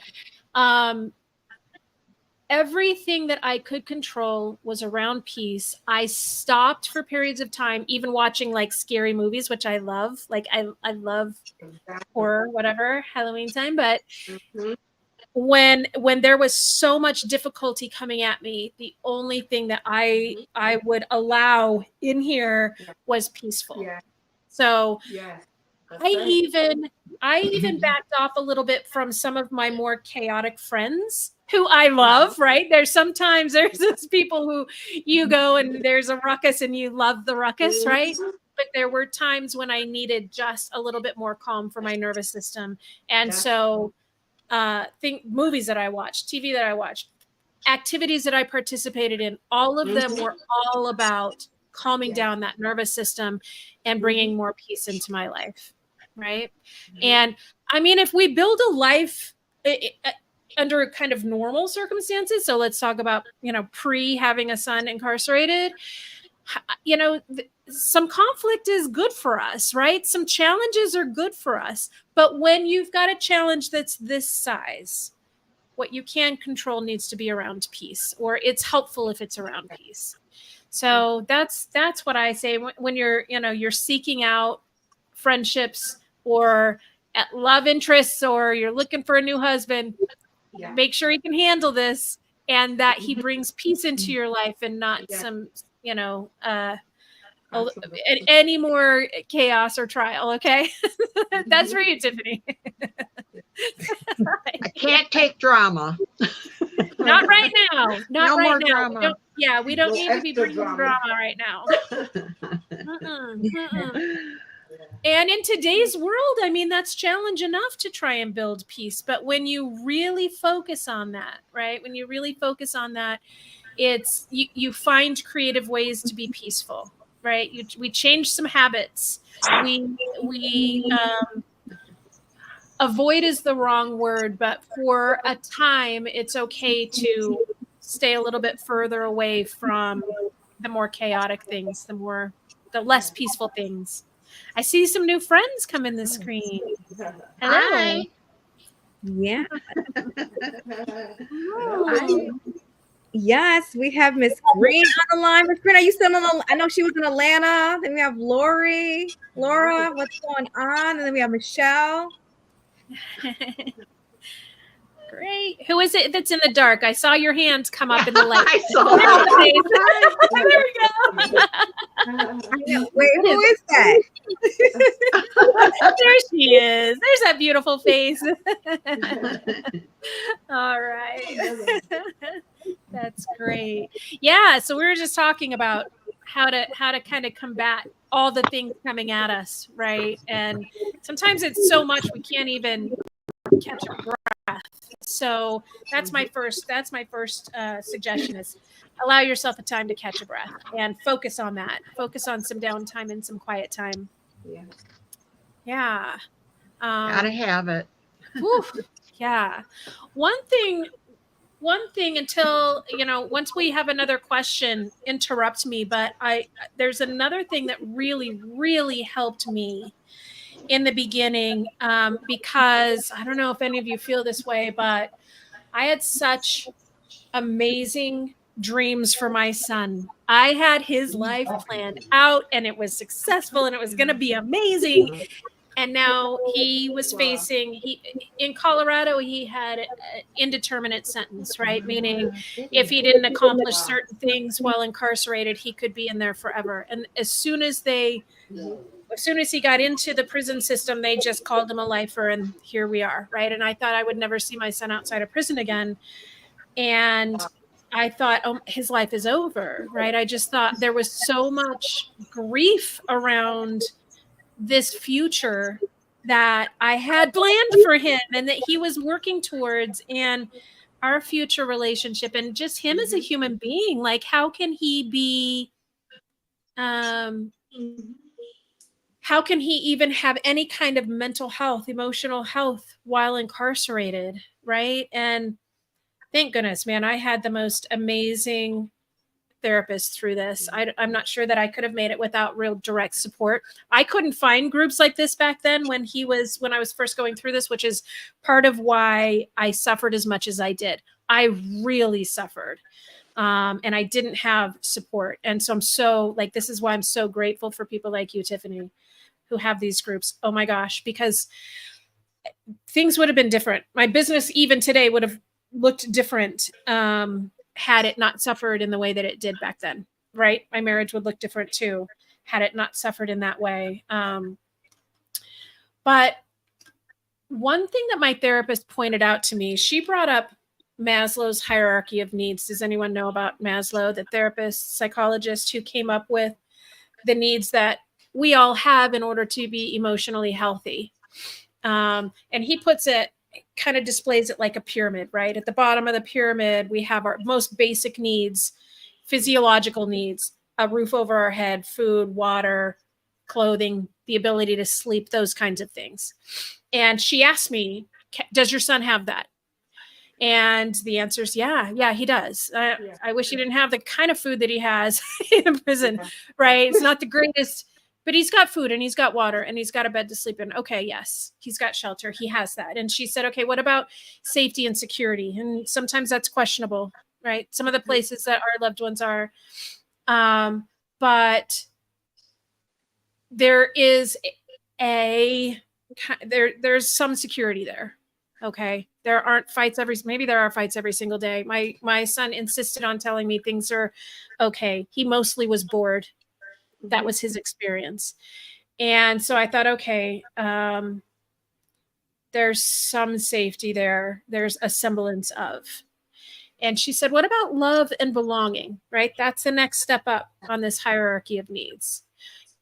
everything that I could control was around peace. I stopped for periods of time, even watching like scary movies, which I love. Like I love horror, whatever, Halloween time. But when there was so much difficulty coming at me, the only thing that I would allow in here was peaceful. So I even backed off a little bit from some of my more chaotic friends who I love, right? There's those people who you go and there's a ruckus and you love the ruckus, right? But there were times when I needed just a little bit more calm for my nervous system. And so movies that I watched, TV that I watched, activities that I participated in, all of them were all about calming down that nervous system and bringing more peace into my life. Right. And I mean, if we build a life under kind of normal circumstances, so let's talk about, pre having a son incarcerated, some conflict is good for us, right? Some challenges are good for us. But when you've got a challenge that's this size, what you can control needs to be around peace, or it's helpful if it's around peace. So that's what I say when you're seeking out friendships or love interests, or you're looking for a new husband, make sure he can handle this and that he brings peace into your life and not some, any more chaos or trial. Okay. That's for you, Tiffany. I can't take drama. Not right now. No more drama. We don't need to be bringing drama right now. And in today's world, I mean, that's challenge enough to try and build peace. But when you really focus on that, right? When you really focus on that, it's you find creative ways to be peaceful, right? We change some habits. We avoid is the wrong word, but for a time, it's okay to stay a little bit further away from the more chaotic things, the less peaceful things. I see some new friends come in the screen. Hello. Hi. Yeah. Yes, we have Miss Green on the line. Miss Green, are you still on? I know she was in Atlanta. Then we have Laura, what's going on? And then we have Michelle. Great. Who is it that's in the dark? I saw your hands come up in the light. I saw that. There we go. Wait, who is that? There she is. There's that beautiful face. All right. That's great. Yeah. So we were just talking about how to kind of combat all the things coming at us, right? And sometimes it's so much we can't even catch a breath. So that's my first suggestion is allow yourself a time to catch a breath and focus on that. Focus on some downtime and some quiet time. Yeah. Gotta have it. Yeah. One thing until, once we have another question, interrupt me, but there's another thing that really, really helped me in the beginning, because I don't know if any of you feel this way, but I had such amazing dreams for my son. I had his life planned out and it was successful and it was going to be amazing. And now he was in Colorado, he had an indeterminate sentence, right? Meaning if he didn't accomplish certain things while incarcerated, he could be in there forever. And as soon as he got into the prison system, they just called him a lifer, and here we are, right? And I thought I would never see my son outside of prison again. And I thought, oh, his life is over, right? I just thought there was so much grief around this future that I had planned for him and that he was working towards, and our future relationship and just him as a human being. Like, how can he be, how can he even have any kind of mental health, emotional health while incarcerated, right? And thank goodness, man, I had the most amazing therapist through this. I'm not sure that I could have made it without real direct support. I couldn't find groups like this back then when I was first going through this, which is part of why I suffered as much as I did. I really suffered. And I didn't have support. And so this is why I'm so grateful for people like you, Tiffany, who have these groups. Oh my gosh, because things would have been different. My business even today would have looked different had it not suffered in the way that it did back then, right? My marriage would look different too had it not suffered in that way. But one thing that my therapist pointed out to me, she brought up Maslow's hierarchy of needs. Does anyone know about Maslow, the therapist, psychologist who came up with the needs that we all have in order to be emotionally healthy? And he puts it, kind of displays it like a pyramid, right? At the bottom of the pyramid, we have our most basic needs, physiological needs, a roof over our head, food, water, clothing, the ability to sleep, those kinds of things. And she asked me, does your son have that? And the answer is, yeah, he does. I wish he didn't have the kind of food that he has in prison, right? It's not the greatest, but he's got food and he's got water and he's got a bed to sleep in. Okay, yes, he's got shelter. He has that. And she said, okay, what about safety and security? And sometimes that's questionable, right? Some of the places that our loved ones are. But there is there's some security there. Okay. There aren't fights maybe there are fights every single day. My son insisted on telling me things are okay. He mostly was bored. That was his experience. And so I thought, okay, there's some safety there. There's a semblance of. And she said, what about love and belonging, right? That's the next step up on this hierarchy of needs.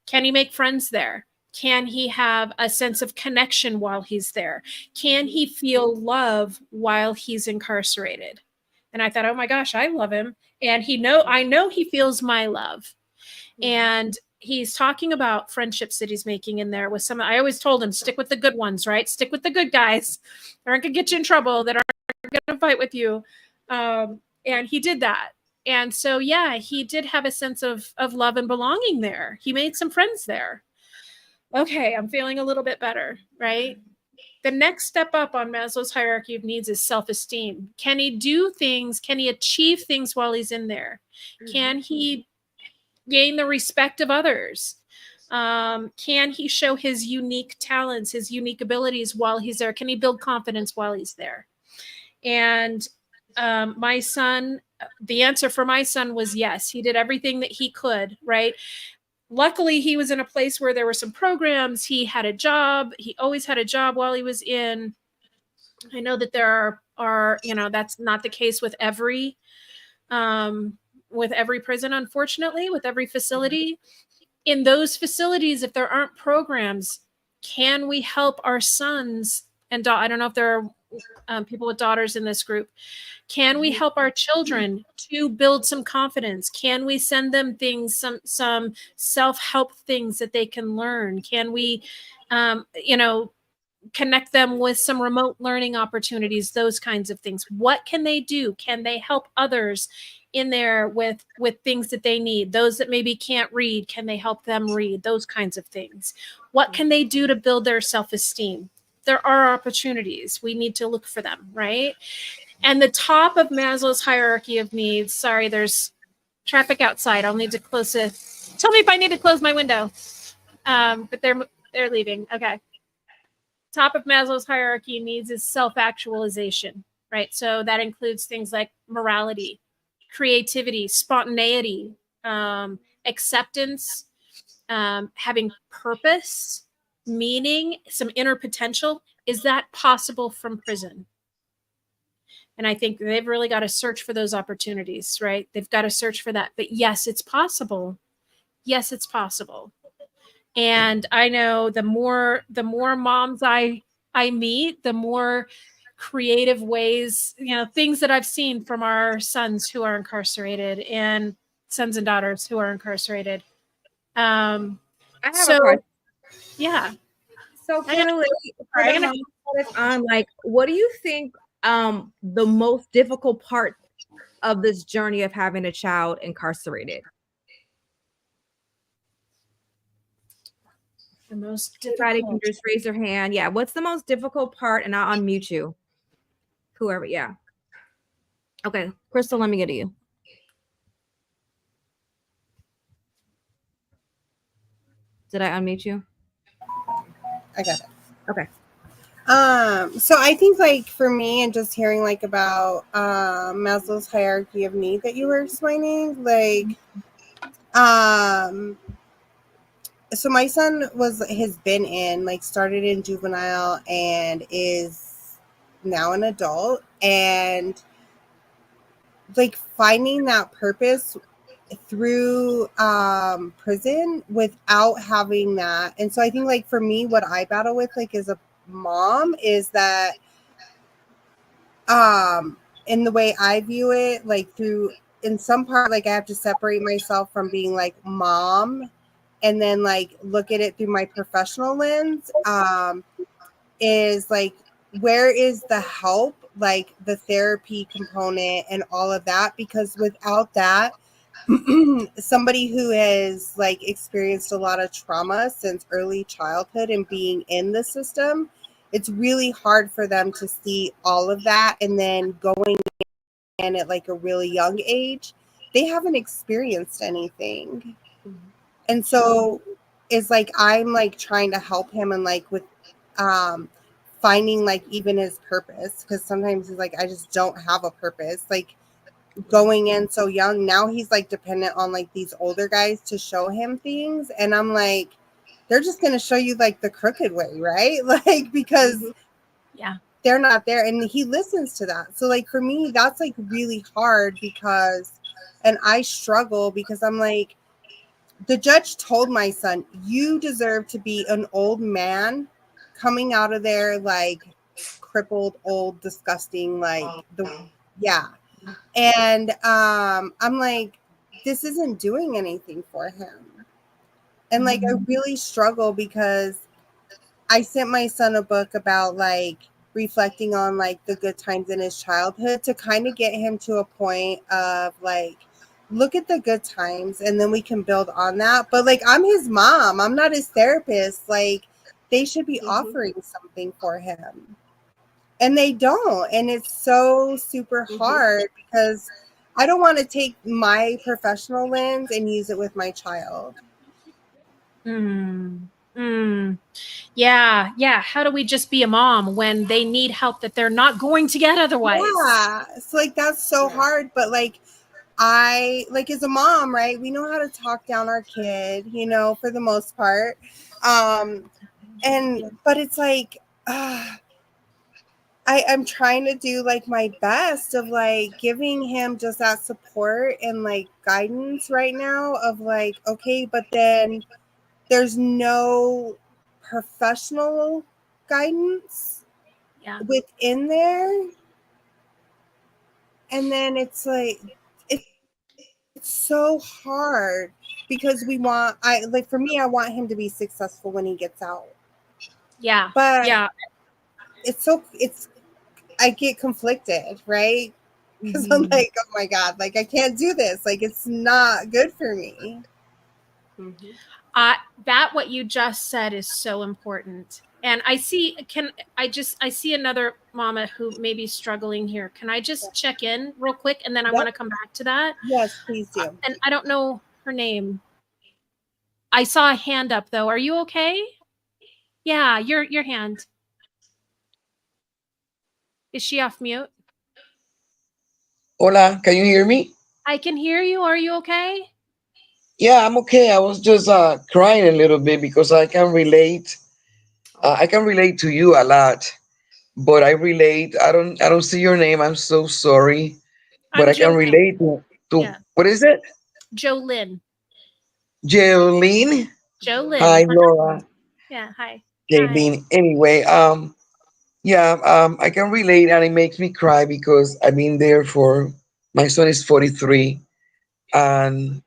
Can he make friends there? Can he have a sense of connection while he's there? Can he feel love while he's incarcerated? And I thought, oh my gosh, I love him. And I know he feels my love. And he's talking about friendships that he's making in there with I always told him, stick with the good ones, right? Stick with the good guys that aren't going to get you in trouble, that aren't going to fight with you. And he did that. And so, yeah, he did have a sense of love and belonging there. He made some friends there. Okay, I'm feeling a little bit better, right? The next step up on Maslow's hierarchy of needs is self-esteem. Can he do things? Can he achieve things while he's in there? Can he gain the respect of others? Can he show his unique talents, his unique abilities while he's there? Can he build confidence while he's there? And my son, the answer for my son was yes. He did everything that he could, right? Luckily, he was in a place where there were some programs. He had a job. He always had a job while he was in. I know that there are that's not the case with every prison, unfortunately, with every facility. In those facilities, if there aren't programs, can we help our sons and I don't know if there are people with daughters in this group. Can we help our children to build some confidence? Can we send them things, some self-help things that they can learn? Can we, connect them with some remote learning opportunities, those kinds of things? What can they do? Can they help others in there with things that they need? Those that maybe can't read, can they help them read? Those kinds of things. What can they do to build their self-esteem? There are opportunities. We need to look for them, right? And the top of Maslow's hierarchy of needs, sorry, there's traffic outside. I'll need to close it. Tell me if I need to close my window. But they're leaving. Okay. Top of Maslow's hierarchy of needs is self-actualization, right? So that includes things like morality, creativity, spontaneity, acceptance, having purpose, meaning, some inner potential. Is that possible from prison? And I think they've really got to search for those opportunities, right? They've got to search for that. But yes, it's possible. Yes, it's possible. And I know the more moms I meet, the more creative ways, things that I've seen from our sons who are incarcerated and sons and daughters who are incarcerated. I have a question. Yeah. So I'm gonna Kelly, for I'm the gonna mom that's on, like, what do you think the most difficult part of this journey of having a child incarcerated? the most Anybody can difficult. just raise their hand. Yeah, what's the most difficult part? And I'll unmute you. Whoever, yeah. Okay, Crystal, let me get to you. Did I unmute you? I got it. Okay. So I think like for me and just hearing like about Maslow's hierarchy of need that you were explaining, like so my son has been in like started in juvenile and is now an adult, and like finding that purpose through prison without having that. And so I think like for me what I battle with like as a mom is that in the way I view it, like through in some part like I have to separate myself from being like mom and then like look at it through my professional lens, is like where is the help, like the therapy component and all of that, because without that somebody who has like experienced a lot of trauma since early childhood and being in the system, it's really hard for them to see all of that and then going in at like a really young age. They haven't experienced anything. And so it's like I'm like trying to help him and like with um finding like even his purpose, because sometimes he's like I just don't have a purpose, like going in so young. Now he's like dependent on like these older guys to show him things, and I'm like they're just going to show you like the crooked way, right? Like because Yeah. they're not there, and he listens to that. So like for me that's like really hard because, and I struggle because I'm like, the judge told my son, you deserve to be an old man coming out of there like crippled, old, disgusting, like the yeah. And I'm like, this isn't doing anything for him. And like I really struggle because I sent my son a book about like reflecting on like the good times in his childhood to kind of get him to a point of like, look at the good times and then we can build on that. But like I'm his mom, I'm not his therapist. Like they should be offering something for him. And they don't. And it's so super hard because I don't want to take my professional lens and use it with my child. Yeah. Yeah. How do we just be a mom when they need help that they're not going to get otherwise? Yeah. So like that's so hard. But like I like as a mom, right? We know how to talk down our kid, you know, for the most part. And but it's like I'm trying to do like my best of like giving him just that support and like guidance right now of like, okay, but then there's no professional guidance within there. And then it's like, it's so hard because I like, for me, I want him to be successful when he gets out. Yeah. But yeah. I get conflicted, right? Because I'm like, oh my God, like I can't do this. Like it's not good for me. That what you just said is so important. And I see another mama who may be struggling here. Can I just check in real quick and then I want to come back to that? Yes, please do. And I don't know her name. I saw a hand up though. Are you okay? Yeah, your hand. Is she off mute? Hola, can you hear me? I can hear you. Are you okay? Yeah, I'm okay. I was just crying a little bit because I can relate. I can relate to you a lot, but I relate. I don't see your name. I'm so sorry, but I'm I can Jolene. relate to Yeah. what is it? Jolene. Jolene. Jolene. Hi, Laura. Yeah. Hi. Jolene. Anyway, yeah, I can relate, and it makes me cry because I've been there for. My son is 43, and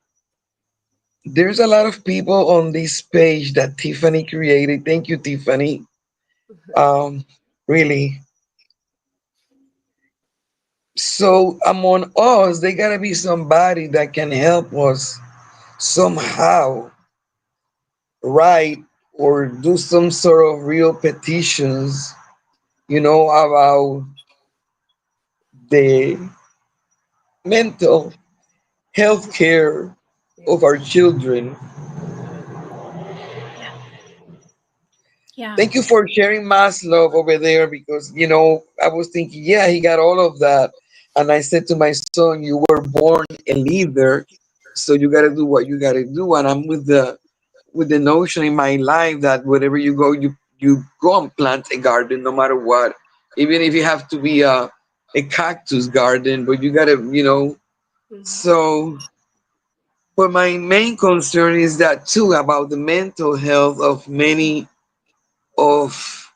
there's a lot of people on this page that Tiffany created. Thank you, Tiffany. Um, really. So among us, there gotta be somebody that can help us somehow write or do some sort of real petitions, about the mental health care of our children. Yeah. Yeah. Thank you for sharing mass love over there because, I was thinking, yeah, he got all of that. And I said to my son, you were born a leader, so you got to do what you got to do. And I'm with the notion in my life that wherever you go, you go and plant a garden no matter what, even if you have to be a cactus garden, but you got to, so. But my main concern is that too about the mental health of many of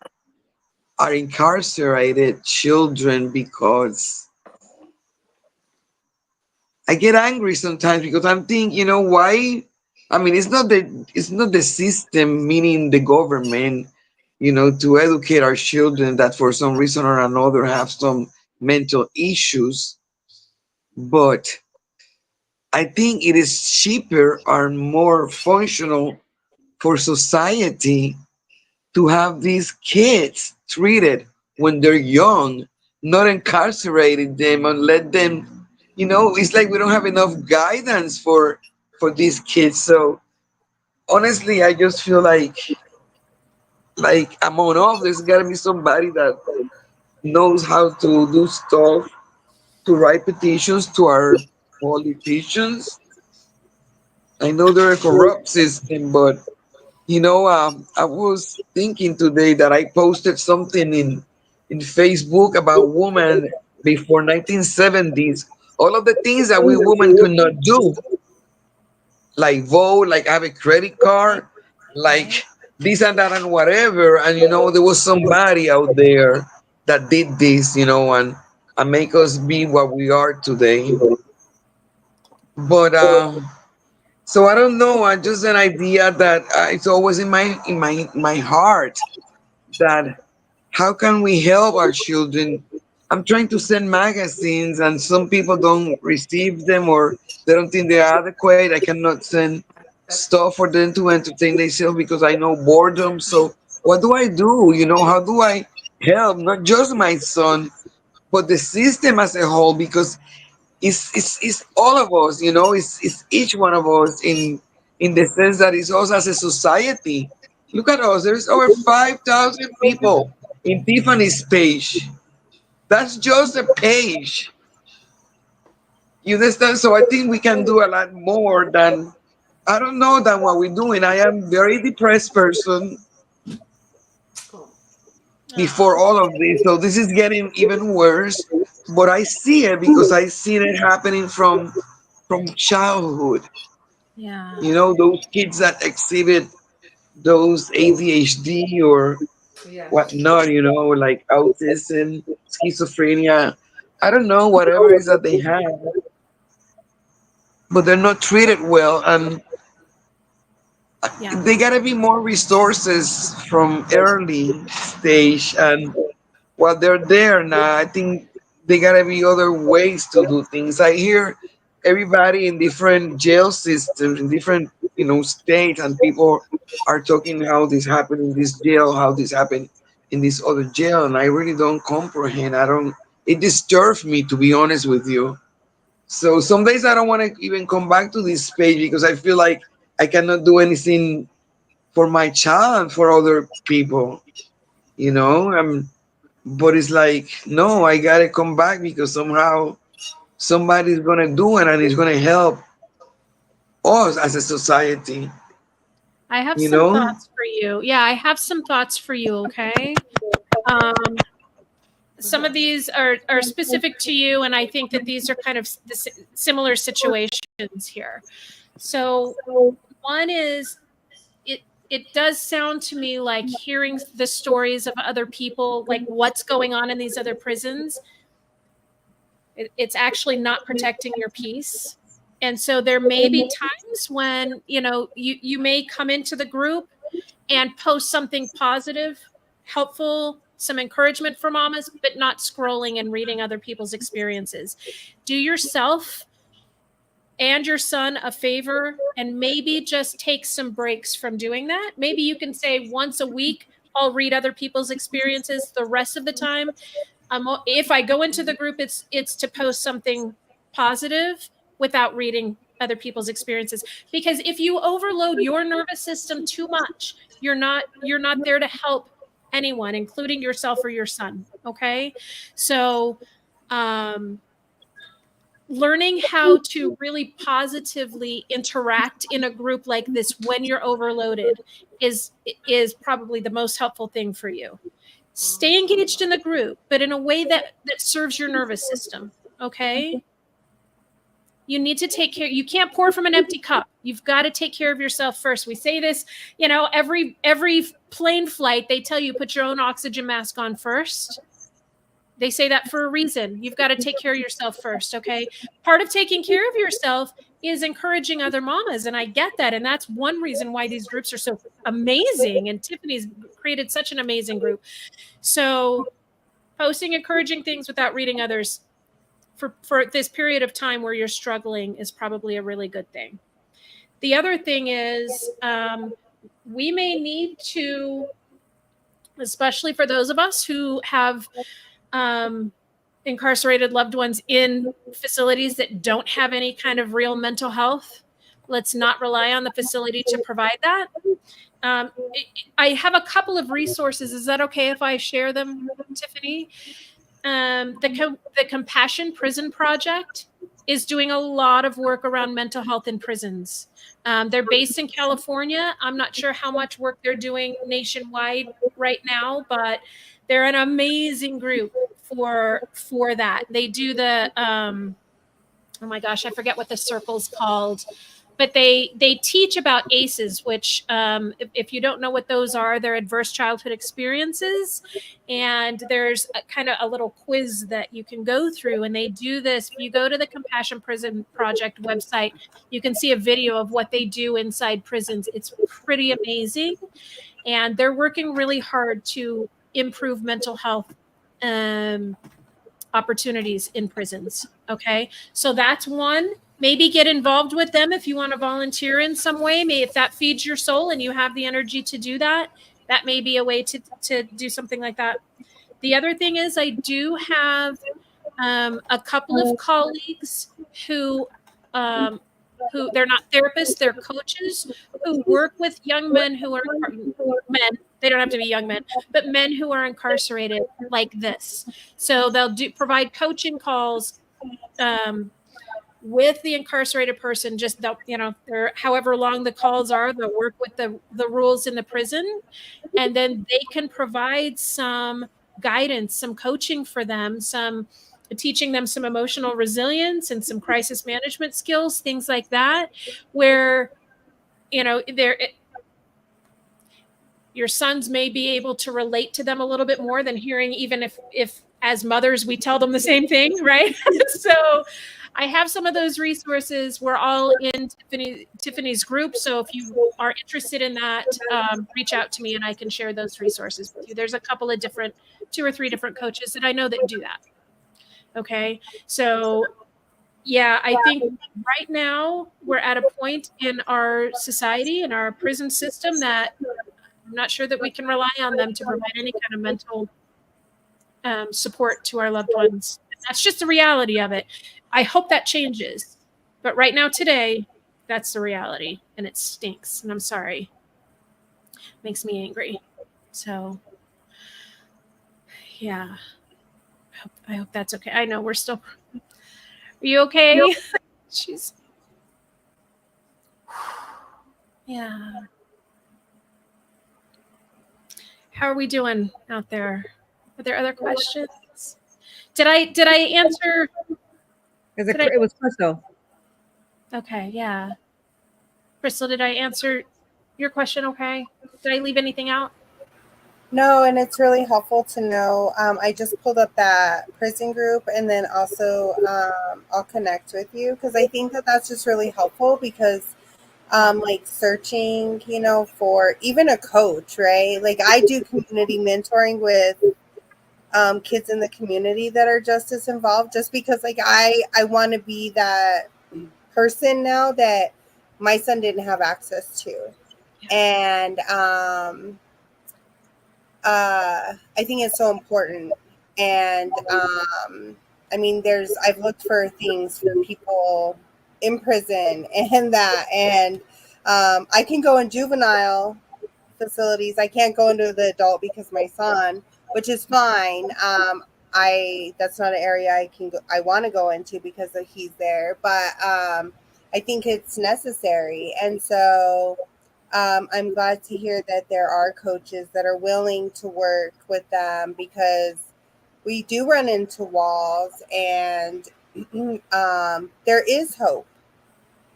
our incarcerated children because I get angry sometimes because I'm thinking, why? I mean, it's not the system, meaning the government, to educate our children that for some reason or another have some mental issues, but I think it is cheaper and more functional for society to have these kids treated when they're young, not incarcerated them and let them, it's like we don't have enough guidance for these kids. So honestly, I just feel like among us, there's gotta be somebody that knows how to do stuff, to write petitions to our politicians. I know they're a corrupt system, but I was thinking today that I posted something in Facebook about women before 1970s. All of the things that we women could not do, like vote, like have a credit card, Right. like this and that and whatever. And there was somebody out there that did this, and make us be what we are today. But so I don't know. I just an idea that it's always in my heart that how can we help our children? I'm trying to send magazines and some people don't receive them or they don't think they're adequate. I cannot send stuff for them to entertain themselves because I know boredom. So what do I do? How do I help not just my son, but the system as a whole? Because it's all of us, it's each one of us in the sense that it's us as a society. Look at us, there's over 5,000 people in Tiffany's page. That's just a page. You understand? So I think we can do a lot more than I don't know than what we're doing. I am very depressed person before Oh, all of this. So this is getting even worse. But I see it because I see it happening from childhood. yeah. Those kids that exhibit those ADHD or whatnot, like autism, schizophrenia, I don't know, whatever it is that they have, but they're not treated well. And Yeah. they got to be more resources from early stage. And while they're there now, I think they got to be other ways to do things. I hear everybody in different jail systems, in different, states, and people are talking how this happened in this jail, how this happened in this other jail, and I really don't comprehend. I don't. It disturbs me, to be honest with you. So some days I don't want to even come back to this page because I feel like I cannot do anything for my child and for other people. But it's like, no, I gotta come back because somehow somebody's gonna do it and it's gonna help us as a society. I have You some know? thoughts for you. Yeah, I have some thoughts for you, okay? Um, some of these are specific to you, and I think that these are kind of similar situations here. So, one is it does sound to me like hearing the stories of other people, like what's going on in these other prisons, it's actually not protecting your peace. And so there may be times when, you may come into the group and post something positive, helpful, some encouragement for mamas, but not scrolling and reading other people's experiences. Do yourself and your son a favor and maybe just take some breaks from doing that. Maybe you can say once a week, I'll read other people's experiences. The rest of the time, if I go into the group, it's to post something positive without reading other people's experiences. Because if you overload your nervous system too much, you're not there to help anyone, including yourself or your son. Okay, so learning how to really positively interact in a group like this when you're overloaded is probably the most helpful thing for you. Stay engaged in the group, but in a way that serves your nervous system. Okay. You need to take care. You can't pour from an empty cup. You've got to take care of yourself first. We say this, every plane flight, they tell you put your own oxygen mask on first. They say that for a reason. You've got to take care of yourself first. Okay. Part of taking care of yourself is encouraging other mamas. And I get that. And that's one reason why these groups are so amazing. And Tiffany's created such an amazing group. So posting encouraging things without reading others for this period of time where you're struggling is probably a really good thing. The other thing is we may need to, especially for those of us who have incarcerated loved ones in facilities that don't have any kind of real mental health, let's not rely on the facility to provide that. I have a couple of resources. Is that okay if I share them, Tiffany? The Compassion Prison Project is doing a lot of work around mental health in prisons. They're based in California. I'm not sure how much work they're doing nationwide right now, but they're an amazing group for that. They do the oh my gosh, I forget what the circle's called, but they teach about ACEs, which if you don't know what those are, they're adverse childhood experiences. And there's kind of a little quiz that you can go through. And they do this. If you go to the Compassion Prison Project website, you can see a video of what they do inside prisons. It's pretty amazing. And they're working really hard to improve mental health opportunities in prisons. Okay. So that's one. Maybe get involved with them if you want to volunteer in some way. Maybe if that feeds your soul and you have the energy to do that, that may be a way to do something like that. The other thing is I do have a couple of colleagues who they're not therapists, they're coaches who work with young men who are men. They don't have to be young men, but men who are incarcerated like this. So they'll provide coaching calls with the incarcerated person, just however long the calls are, they'll work with the rules in the prison, and then they can provide some guidance, some coaching for them, some teaching them some emotional resilience and some crisis management skills, things like that, where your sons may be able to relate to them a little bit more than hearing, even if as mothers we tell them the same thing, right? So I have some of those resources. We're all in Tiffany's group. So if you are interested in that, reach out to me and I can share those resources with you. There's a couple of 2 or 3 different coaches that I know that do that. Okay. So yeah, I think right now we're at a point in our society, in our prison system, that I'm not sure that we can rely on them to provide any kind of mental support to our loved ones. That's just the reality of it. I hope that changes. But right now, today, that's the reality. And it stinks. And I'm sorry. It makes me angry. So, yeah. I hope that's okay. I know we're still... Are you okay? Nope. She's... Yeah. How are we doing out there? Are there other questions? Did I answer? It was Crystal. Okay, yeah. Crystal, did I answer your question okay? Did I leave anything out? No, and it's really helpful to know. I just pulled up that prison group, and then also I'll connect with you because I think that that's just really helpful because like searching, for even a coach, right? Like I do community mentoring with kids in the community that are just as involved, just because like I want to be that person now that my son didn't have access to, and I think it's so important. And I mean, I've looked for things for people in prison and that, and I can go in juvenile facilities. I can't go into the adult because my son, which is fine. That's not an area I want to go into because he's there, but I think it's necessary, and so I'm glad to hear that there are coaches that are willing to work with them because we do run into walls, and there is hope.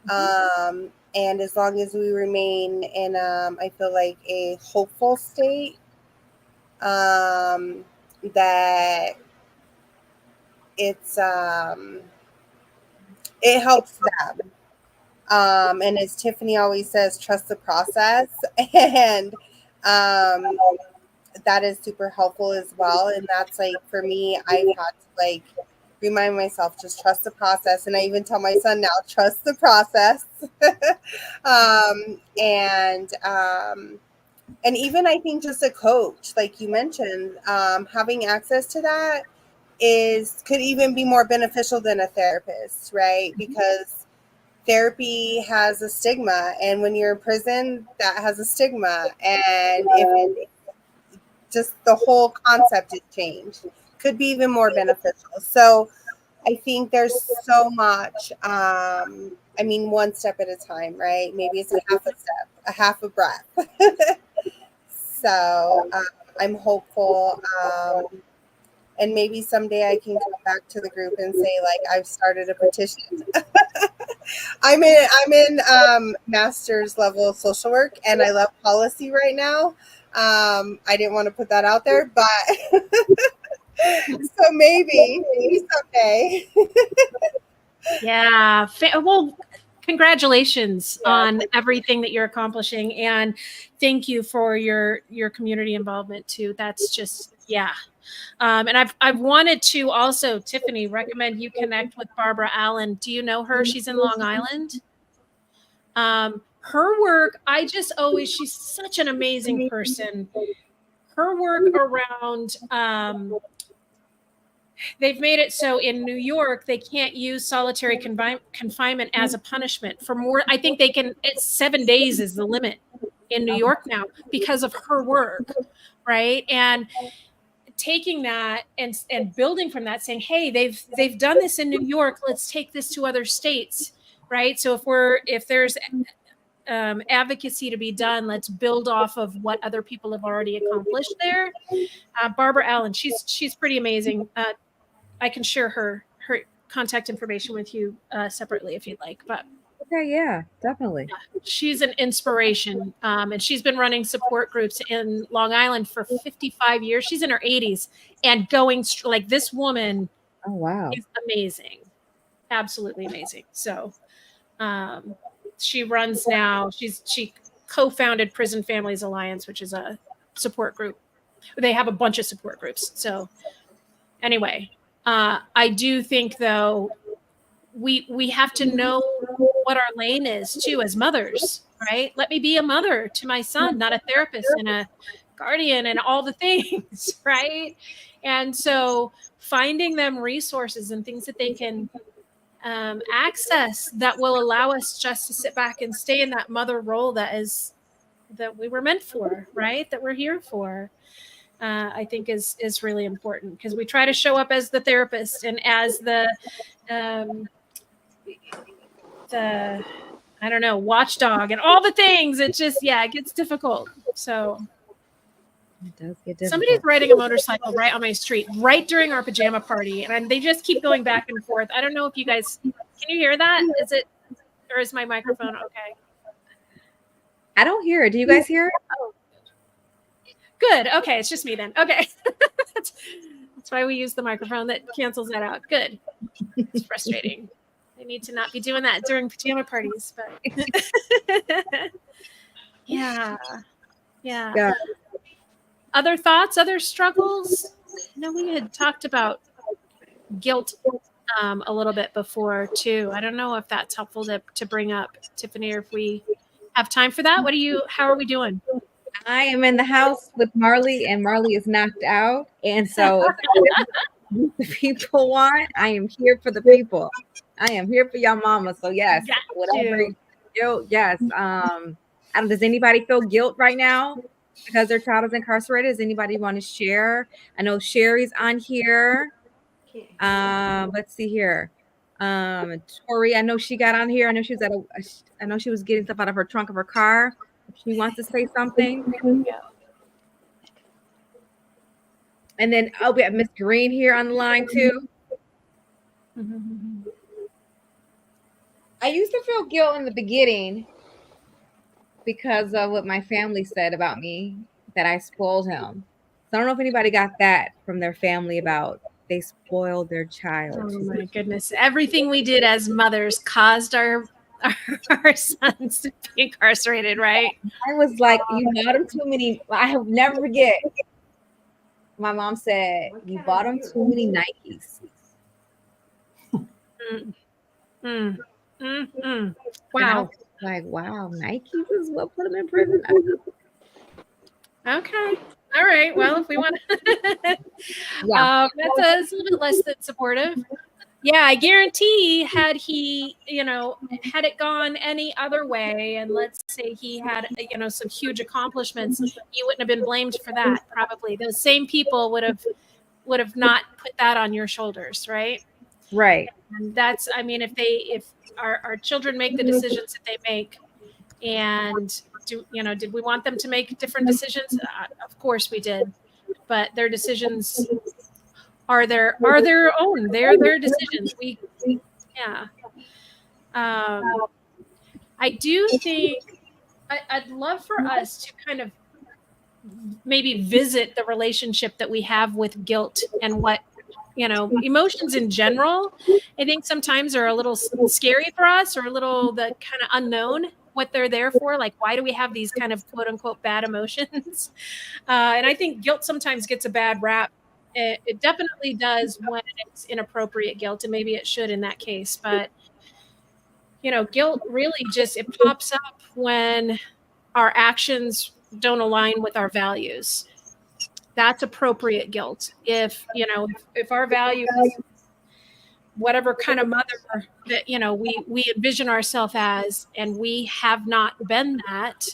And as long as we remain in, I feel like a hopeful state, that it's it helps them. And as Tiffany always says, trust the process, and um, that is super helpful as well. And that's like for me, I've had to like remind myself just trust the process, and I even tell my son now trust the process. And and even I think just a coach, like you mentioned, having access to that could even be more beneficial than a therapist, right? Because therapy has a stigma, and when you're in prison, that has a stigma, and if just the whole concept is changed, could be even more beneficial. So I think there's so much. I mean, one step at a time, right? Maybe it's a half a step, a half a breath. So I'm hopeful, and maybe someday I can come back to the group and say, like, I've started a petition. I'm in master's level social work, and I love policy right now. I didn't want to put that out there, but so maybe someday. Yeah. Well, congratulations on everything that you're accomplishing, and thank you for your community involvement too. That's just yeah. And I've wanted to also, Tiffany, recommend you connect with Barbara Allen. Do you know her? She's in Long Island. Her work, she's such an amazing person. Her work around they've made it so in New York they can't use solitary confinement as a punishment for more. I think they can. It's 7 days is the limit in New York now because of her work, right? And taking that and building from that, saying, hey, they've done this in New York. Let's take this to other states, right? So if there's advocacy to be done, let's build off of what other people have already accomplished there. Barbara Allen, she's pretty amazing. I can share her contact information with you separately if you'd like. But Okay, yeah, definitely. she's an inspiration, and she's been running support groups in Long Island for 55 years. She's in her 80s and going like this woman. Oh wow. Is amazing, absolutely amazing. So she runs now. She co-founded Prison Families Alliance, which is a support group. They have a bunch of support groups. So anyway. I do think, though, we have to know what our lane is too as mothers, right? Let me be a mother to my son, not a therapist and a guardian and all the things, right? And so finding them resources and things that they can access that will allow us just to sit back and stay in that mother role that we were meant for, right? That we're here for. I think is really important because we try to show up as the therapist and as the I don't know, watchdog and all the things. It just it gets difficult. So It does get difficult. somebody's riding a motorcycle right on my street right during our pajama party, and they just keep going back and forth. I don't know if you guys can you hear that? Is it or is my microphone okay? I don't hear it. Do you guys hear it? Good. Okay, it's just me then. Okay. That's why we use the microphone that cancels that out. Good. It's frustrating. I need to not be doing that during pajama parties, but yeah. Yeah. Other thoughts, other struggles? No, we had talked about guilt a little bit before too. I don't know if that's helpful to bring up, Tiffany, or if we have time for that. How are we doing? I am in the house with Marley, and Marley is knocked out. And so if the people want, I am here for the people. I am here for y'all mama. So yes, Got whatever you. guilt, yes. Does anybody feel guilt right now because their child is incarcerated? Does anybody want to share? I know Sherry's on here. Let's see here. Tori, I know she got on here. I know she was I know she was getting stuff out of her trunk of her car. If she wants to say something. Yeah. And then we have Miss Green here on the line too. Mm-hmm. I used to feel guilt in the beginning because of what my family said about me, that I spoiled him. So I don't know if anybody got that from their family about they spoiled their child. Oh my goodness. Everything we did as mothers caused our sons to be incarcerated, right? I was like, you bought him too many. I will never forget. My mom said, you bought him too many Nikes. Wow. Like, wow, Nikes is what put him in prison. Okay. All right. Well, if we want Yeah. that's a little bit less than supportive. Yeah, I guarantee had it gone any other way, and let's say he had, some huge accomplishments, you wouldn't have been blamed for that. Probably those same people would have not put that on your shoulders, right? Right. And that's, I mean, if our children make the decisions that they make, and did we want them to make different decisions? Of course we did, but their decisions are their own. They're their decisions. I do think I'd love for us to kind of maybe visit the relationship that we have with guilt and what, emotions in general. I think sometimes are a little scary for us, or a little the kind of unknown what they're there for. Like, why do we have these kind of quote unquote bad emotions? And I think guilt sometimes gets a bad rap. It definitely does when it's inappropriate guilt, and maybe it should in that case. But, guilt really it pops up when our actions don't align with our values. That's appropriate guilt. If our value is whatever kind of mother that, we envision ourselves as, and we have not been that,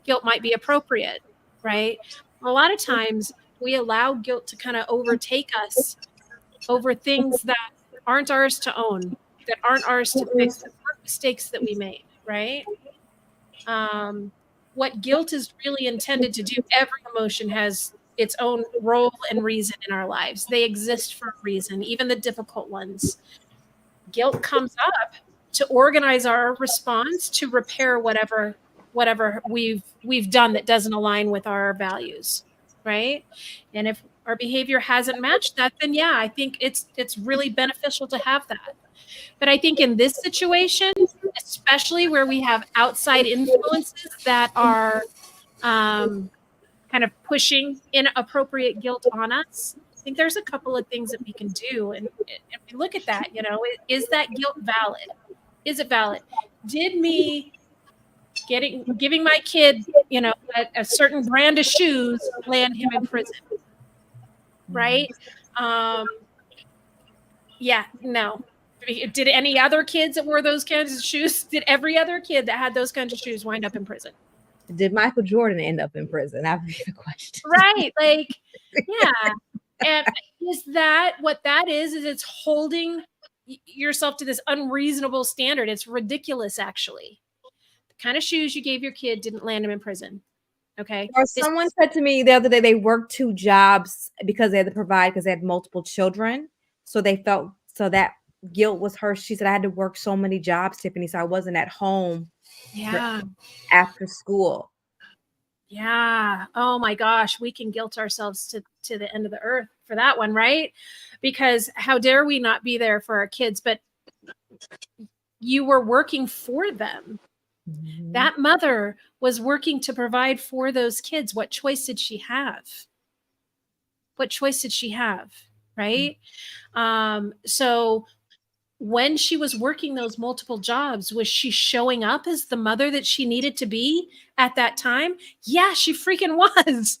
guilt might be appropriate, right? A lot of times we allow guilt to kind of overtake us over things that aren't ours to own, that aren't ours to fix, that aren't mistakes that we made, right? What guilt is really intended to do, every emotion has its own role and reason in our lives. They exist for a reason, even the difficult ones. Guilt comes up to organize our response, to repair whatever we've done that doesn't align with our values, right? And if our behavior hasn't matched that, then yeah, I think it's really beneficial to have that. But I think in this situation, especially where we have outside influences that are kind of pushing inappropriate guilt on us, I think there's a couple of things that we can do. And if we look at that, is that guilt valid? Is it valid? Did me giving my kid, a certain brand of shoes land him in prison? Right? Yeah, no. Did any other kids that wore those kinds of shoes, did every other kid that had those kinds of shoes wind up in prison? Did Michael Jordan end up in prison? That would be the question. Right. Like, yeah. And is that what that is? Is it's holding yourself to this unreasonable standard. It's ridiculous, actually. The kind of shoes you gave your kid didn't land him in prison. Okay. Or someone said to me the other day they worked 2 jobs because they had to provide, because they had multiple children. So they felt, so that guilt was her. She said, I had to work so many jobs, Tiffany, so I wasn't at home Yeah. after school. Yeah. Oh my gosh, we can guilt ourselves to the end of the earth for that one, right? Because how dare we not be there for our kids, but you were working for them. Mhm. That mother was working to provide for those kids. What choice did she have? What choice did she have? Right? So when she was working those multiple jobs, was she showing up as the mother that she needed to be at that time? Yeah, she freaking was.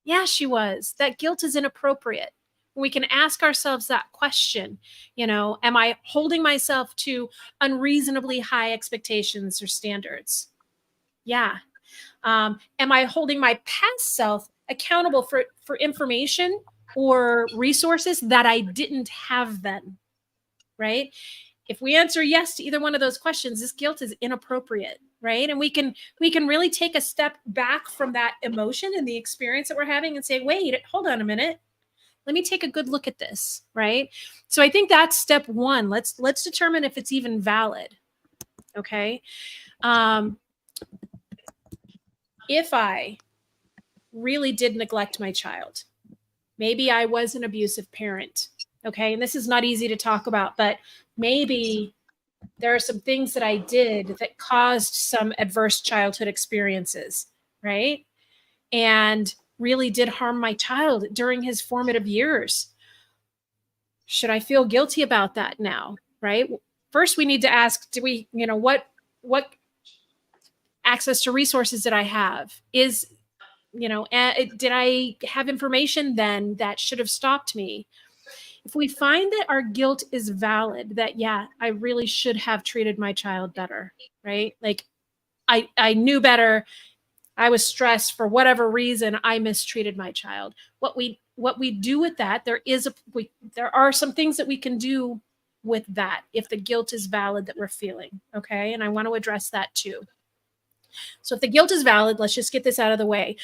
Yeah, she was. That guilt is inappropriate. We can ask ourselves that question, am I holding myself to unreasonably high expectations or standards? Yeah. Am I holding my past self accountable for information or resources that I didn't have then? Right? If we answer yes to either one of those questions, this guilt is inappropriate, right? And we can really take a step back from that emotion and the experience that we're having and say, wait, hold on a minute. Let me take a good look at this, right? So I think that's step one. Let's determine if it's even valid. Okay. If I really did neglect my child, maybe I was an abusive parent. Okay. And this is not easy to talk about, but maybe there are some things that I did that caused some adverse childhood experiences, right? And really did harm my child during his formative years. Should I feel guilty about that now, right? First, we need to ask, do we, what access to resources did I have? Did I have information then that should have stopped me? If we find that our guilt is valid, that, yeah, I really should have treated my child better, right? Like I knew better. I was stressed for whatever reason. I mistreated my child. What we do with that, there are some things that we can do with that if the guilt is valid that we're feeling. Okay. And I want to address that too. So if the guilt is valid, let's just get this out of the way.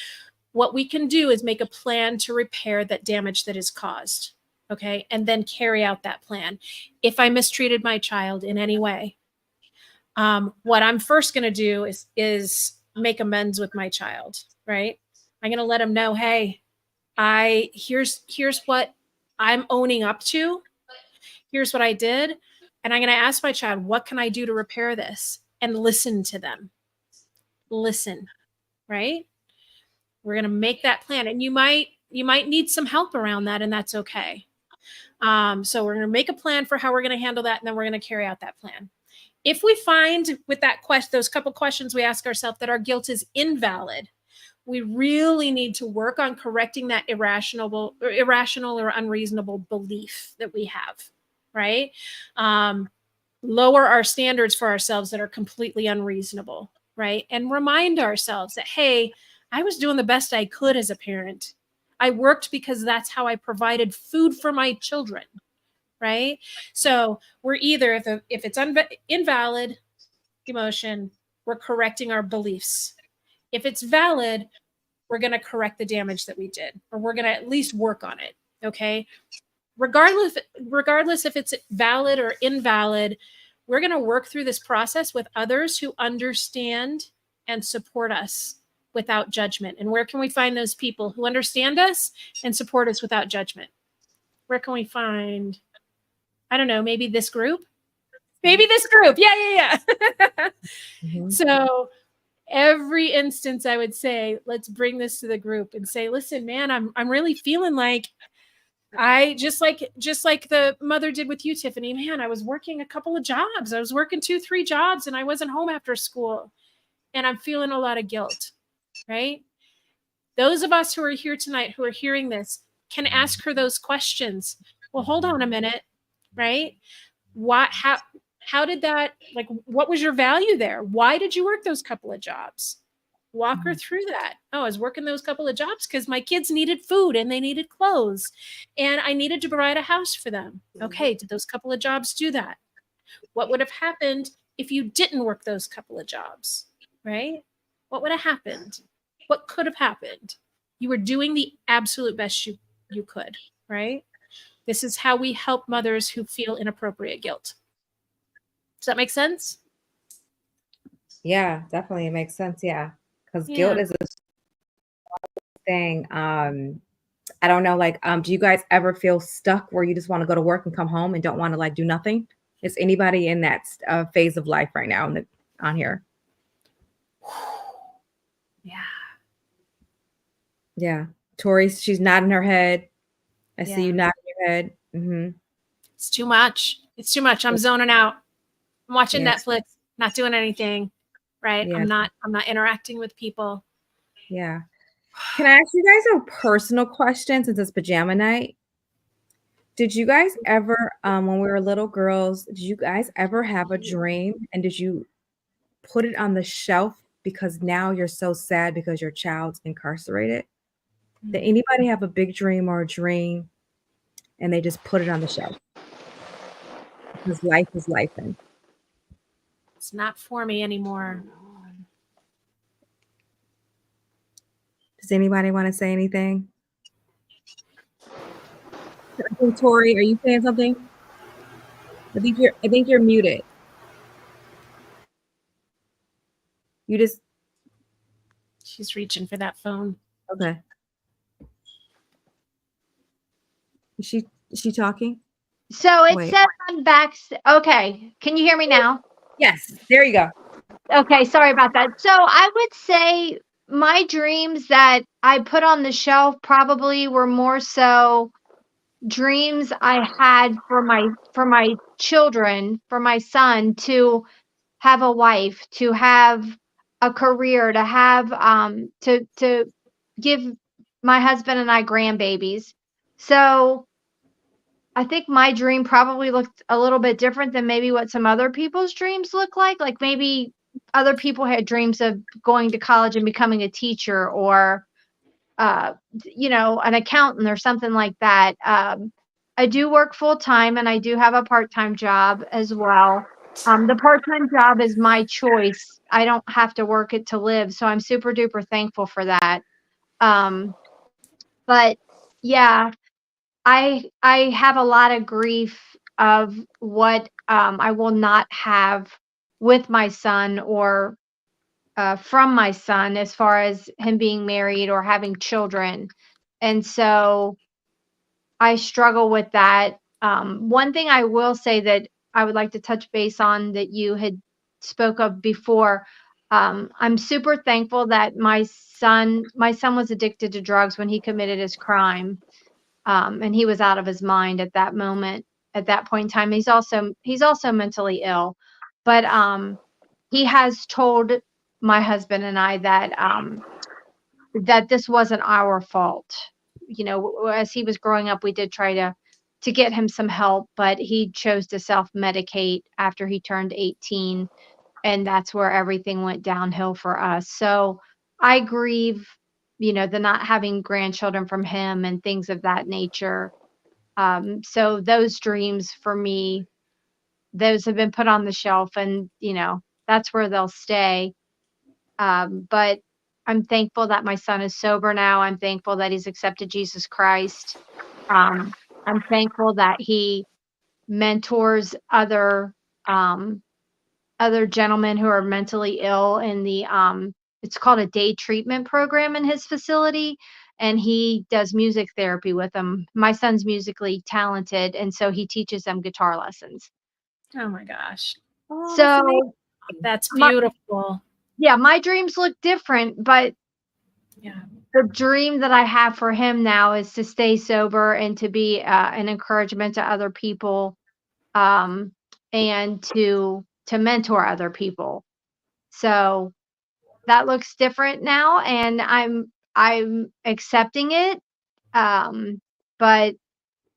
What we can do is make a plan to repair that damage that is caused. Okay. And then carry out that plan. If I mistreated my child in any way, what I'm first going to do is make amends with my child, right? I'm going to let him know, hey, here's what I'm owning up to. Here's what I did. And I'm going to ask my child, what can I do to repair this? And listen to them. Listen, right? We're going to make that plan. And you might need some help around that, and that's okay. So we're going to make a plan for how we're going to handle that, and then we're going to carry out that plan. If we find with that those couple questions we ask ourselves that our guilt is invalid, we really need to work on correcting that irrational or unreasonable belief that we have, right? Lower our standards for ourselves that are completely unreasonable, right? And remind ourselves that, hey, I was doing the best I could as a parent. I worked because that's how I provided food for my children, right? So we're either, if it's invalid emotion, we're correcting our beliefs. If it's valid, we're going to correct the damage that we did, or we're going to at least work on it. Okay. Regardless if it's valid or invalid, we're going to work through this process with others who understand and support us without judgment. And where can we find those people who understand us and support us without judgment? Where can we find, I don't know, maybe this group? Maybe this group. Yeah. Mhm. So every instance I would say, let's bring this to the group and say, listen, man, I'm really feeling like I just like the mother did with you, Tiffany, man, I was working a couple of jobs. I was working 2-3 jobs and I wasn't home after school and I'm feeling a lot of guilt, right? Those of us who are here tonight, who are hearing this, can ask her those questions. Well, hold on a minute, right? How did that, like, what was your value there? Why did you work those couple of jobs? Walk her through that. Oh, I was working those couple of jobs because my kids needed food and they needed clothes and I needed to provide a house for them. Okay, did those couple of jobs do that? What would have happened if you didn't work those couple of jobs, right? What would have happened? What could have happened? You were doing the absolute best you could, right? This is how we help mothers who feel inappropriate guilt. Does that make sense? Yeah, definitely. It makes sense. Yeah. Because Yeah. guilt is thing. I don't know, like, do you guys ever feel stuck where you just want to go to work and come home and don't want to like do nothing? Is anybody in that phase of life right now on here? Yeah. Yeah. Tori, she's nodding her head. I see you Yeah. nodding your head. It's too much. It's too much. I'm zoning out. I'm watching Yes. Netflix, not doing anything. Right. Yes. I'm not interacting with people. Yeah. Can I ask you guys a personal question since it's pajama night? Did you guys ever, when we were little girls, did you guys ever have a dream and did you put it on the shelf because now you're so sad because your child's incarcerated? Did anybody have a big dream or a dream and they just put it on the shelf because life is life? It's not for me anymore. Does anybody want to say anything? I think Tori, are you saying something? I think you're muted. You just She's reaching for that phone. okay. Is she talking? So it Wait. says I'm back. Okay. Can you hear me now? Yes, there you go. Okay. Sorry about that. So I would say my dreams that I put on the shelf probably were more so dreams I had for my children, for my son to have a wife, to have a career, to have to give my husband and I grandbabies. So I think my dream probably looked a little bit different than maybe what some other people's dreams look like. Like maybe other people had dreams of going to college and becoming a teacher or an accountant or something like that. I do work full time and I do have a part time job as well. The part time job is my choice. I don't have to work it to live. So I'm super duper thankful for that. Um, but yeah, I have a lot of grief of what I will not have with my son or from my son as far as him being married or having children. And so I struggle with that. One thing I will say that I would like to touch base on that you had spoke of before. I'm super thankful that my son was addicted to drugs when he committed his crime, and he was out of his mind at that moment. At that point in time, he's also mentally ill, but he has told my husband and I that this wasn't our fault. As he was growing up, we did try to get him some help, but he chose to self-medicate after he turned 18, and that's where everything went downhill for us. So I grieve, the not having grandchildren from him and things of that nature. So those dreams for me, those have been put on the shelf, and that's where they'll stay. But I'm thankful that my son is sober now. I'm thankful that he's accepted Jesus Christ. Um, I'm thankful that he mentors other gentlemen who are mentally ill in the it's called a day treatment program in his facility, and he does music therapy with them. My son's musically talented, and so he teaches them guitar lessons. Oh my gosh. Oh, that's amazing. So That's beautiful. yeah, my dreams look different, but Yeah. the dream that I have for him now is to stay sober and to be an encouragement to other people, um, and to mentor other people. So that looks different now, and I'm accepting it. But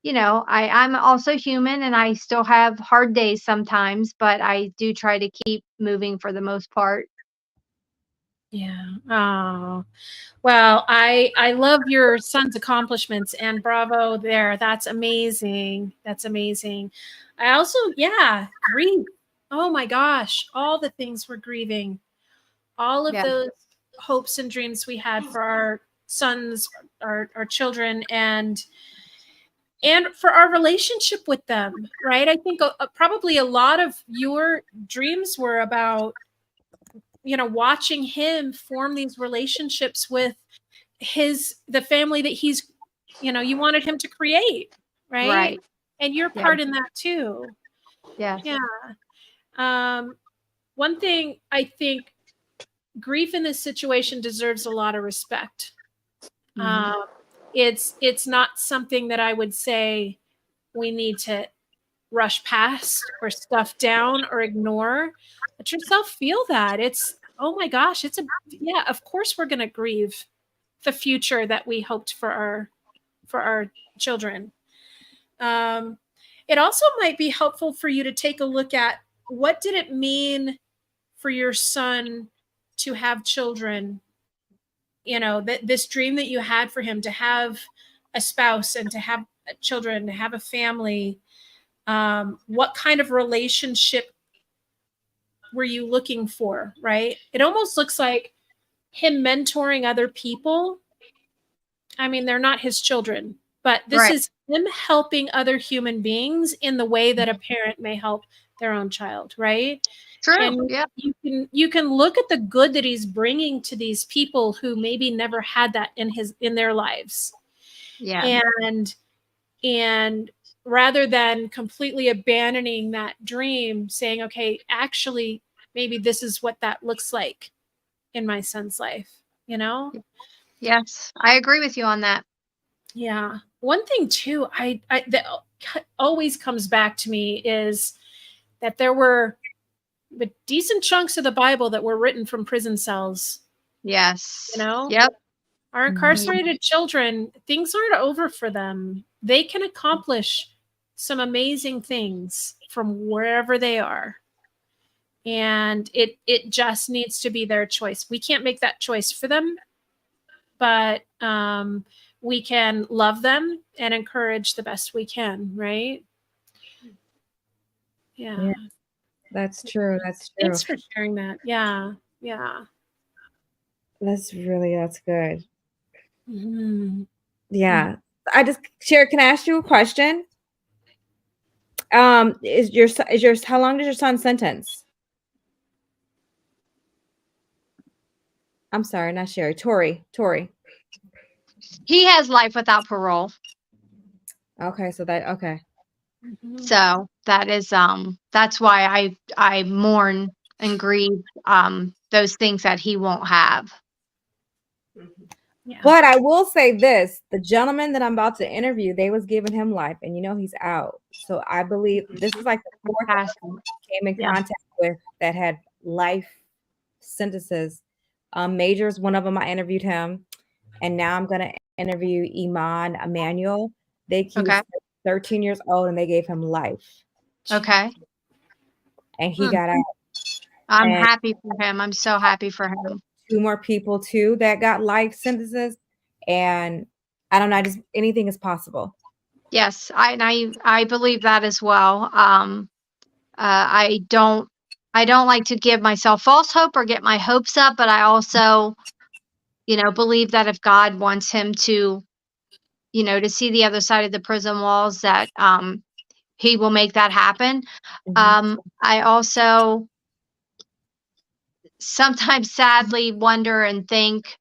I'm also human, and I still have hard days sometimes, but I do try to keep moving for the most part. Yeah. Oh, well, I love your son's accomplishments and bravo there. That's amazing. That's amazing. I also, yeah, grief. Oh my gosh, all the things we're grieving, all of Yeah. those hopes and dreams we had for our sons, our children, and for our relationship with them, right? I think probably a lot of your dreams were about watching him form these relationships with the family that he's, you wanted him to create, right? Right. And your Yeah. part in that too. Yes. Yeah. One thing I think, grief in this situation deserves a lot of respect. It's not something that I would say we need to rush past or stuff down or ignore. Let yourself feel that. It's, oh my gosh, yeah, of course we're going to grieve the future that we hoped for our children. It also might be helpful for you to take a look at, what did it mean for your son to have children? This dream that you had for him to have a spouse and to have children, to have a family. What kind of relationship were you looking for, right? It almost looks like him mentoring other people. I mean, they're not his children, but this is him helping other human beings in the way that a parent may help their own child, right? True. And yeah. you can look at the good that he's bringing to these people who maybe never had that in their lives. Yeah. And rather than completely abandoning that dream, saying, okay, actually, maybe this is what that looks like in my son's life, Yes, I agree with you on that. Yeah. One thing too, that always comes back to me is that there were decent chunks of the Bible that were written from prison cells. Yes. Yep. Our incarcerated children, things aren't over for them. They can accomplish some amazing things from wherever they are. And it just needs to be their choice. We can't make that choice for them, but we can love them and encourage the best we can, right? Yeah. That's true. That's true. Thanks for sharing that. Yeah. That's good. Mm-hmm. Yeah. Can I ask you a question? How long does your son sentence? I'm sorry, not Sherry. Tori. He has life without parole. Okay, okay. So that is that's why I mourn and grieve those things that he won't have. Yeah. But I will say this, the gentleman that I'm about to interview, they was giving him life, and he's out. So I believe this is like the fourth person I came in contact with that had life sentences. Major's one of them. I interviewed him, and now I'm gonna interview Iman Emmanuel. He was 13 years old, and they gave him life. Okay. And he got out. I'm happy for him. I'm so happy for him. 2 more people too that got life sentences, and I don't know, just anything is possible. Yes, I believe that as well. I don't like to give myself false hope or get my hopes up, but I also, believe that if God wants him to, to see the other side of the prison walls, that he will make that happen. I also sometimes sadly wonder and think,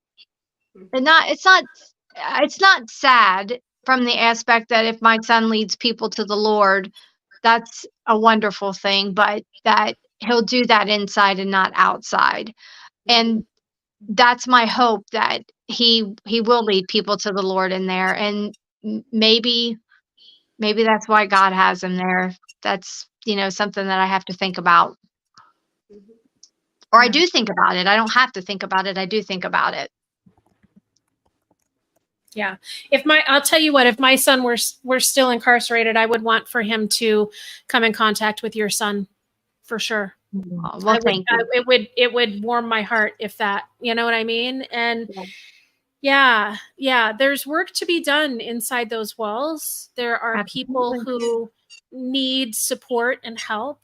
it's not sad from the aspect that if my son leads people to the Lord, that's a wonderful thing, but that he'll do that inside and not outside. And that's my hope, that he will lead people to the Lord in there. And maybe that's why God has him there. That's, something that I have to think about. Or I do think about it. I don't have to think about it. I do think about it. Yeah. I'll tell you what, if my son were still incarcerated, I would want for him to come in contact with your son for sure. Well, thank you. It would warm my heart if that, you know what I mean? And yeah, there's work to be done inside those walls. There are people who need support and help,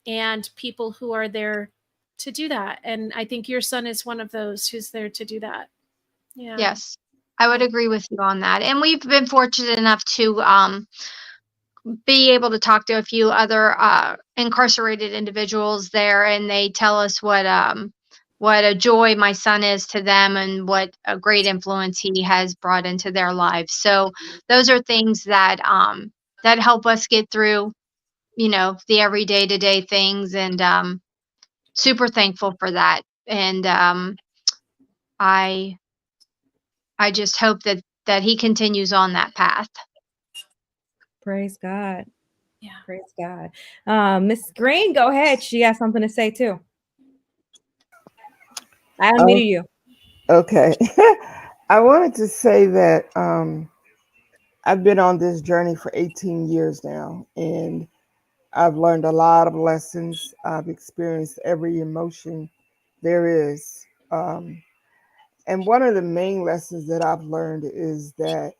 and people who are there to do that. And I think your son is one of those who's there to do that. Yeah. Yes, I would agree with you on that. And we've been fortunate enough to be able to talk to a few other incarcerated individuals there, and they tell us what what a joy my son is to them and what a great influence he has brought into their lives. So those are things that that help us get through, the everyday to day things, and super thankful for that. And I I just hope that he continues on that path. Praise God. Yeah. Praise God. Miss Green, go ahead. She has something to say too. I Oh, unmuted you. okay. I wanted to say that I've been on this journey for 18 years now, and I've learned a lot of lessons. I've experienced every emotion there is. And one of the main lessons that I've learned is that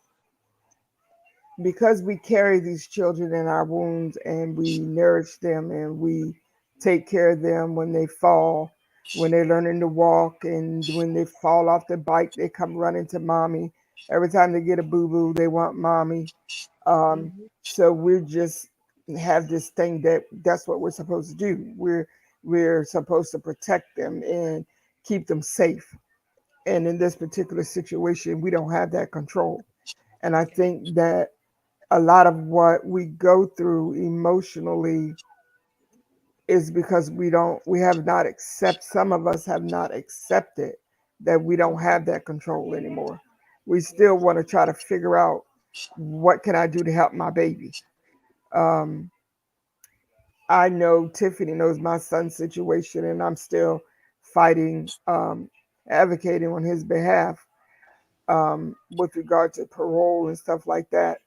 because we carry these children in our wombs and we nourish them and we take care of them when they fall, when they're learning to walk, and when they fall off the bike, they come running to mommy. Every time they get a boo boo, they want mommy. So we're just have this thing that that's what we're supposed to do. We're supposed to protect them and keep them safe. And in this particular situation, we don't have that control. And I think that a lot of what we go through emotionally is because we have not accept some of us have not accepted that we don't have that control anymore. We still want to try to figure out what can I do to help my baby. um, I know Tiffany knows my son's situation, and I'm still fighting, advocating on his behalf, with regard to parole and stuff like that.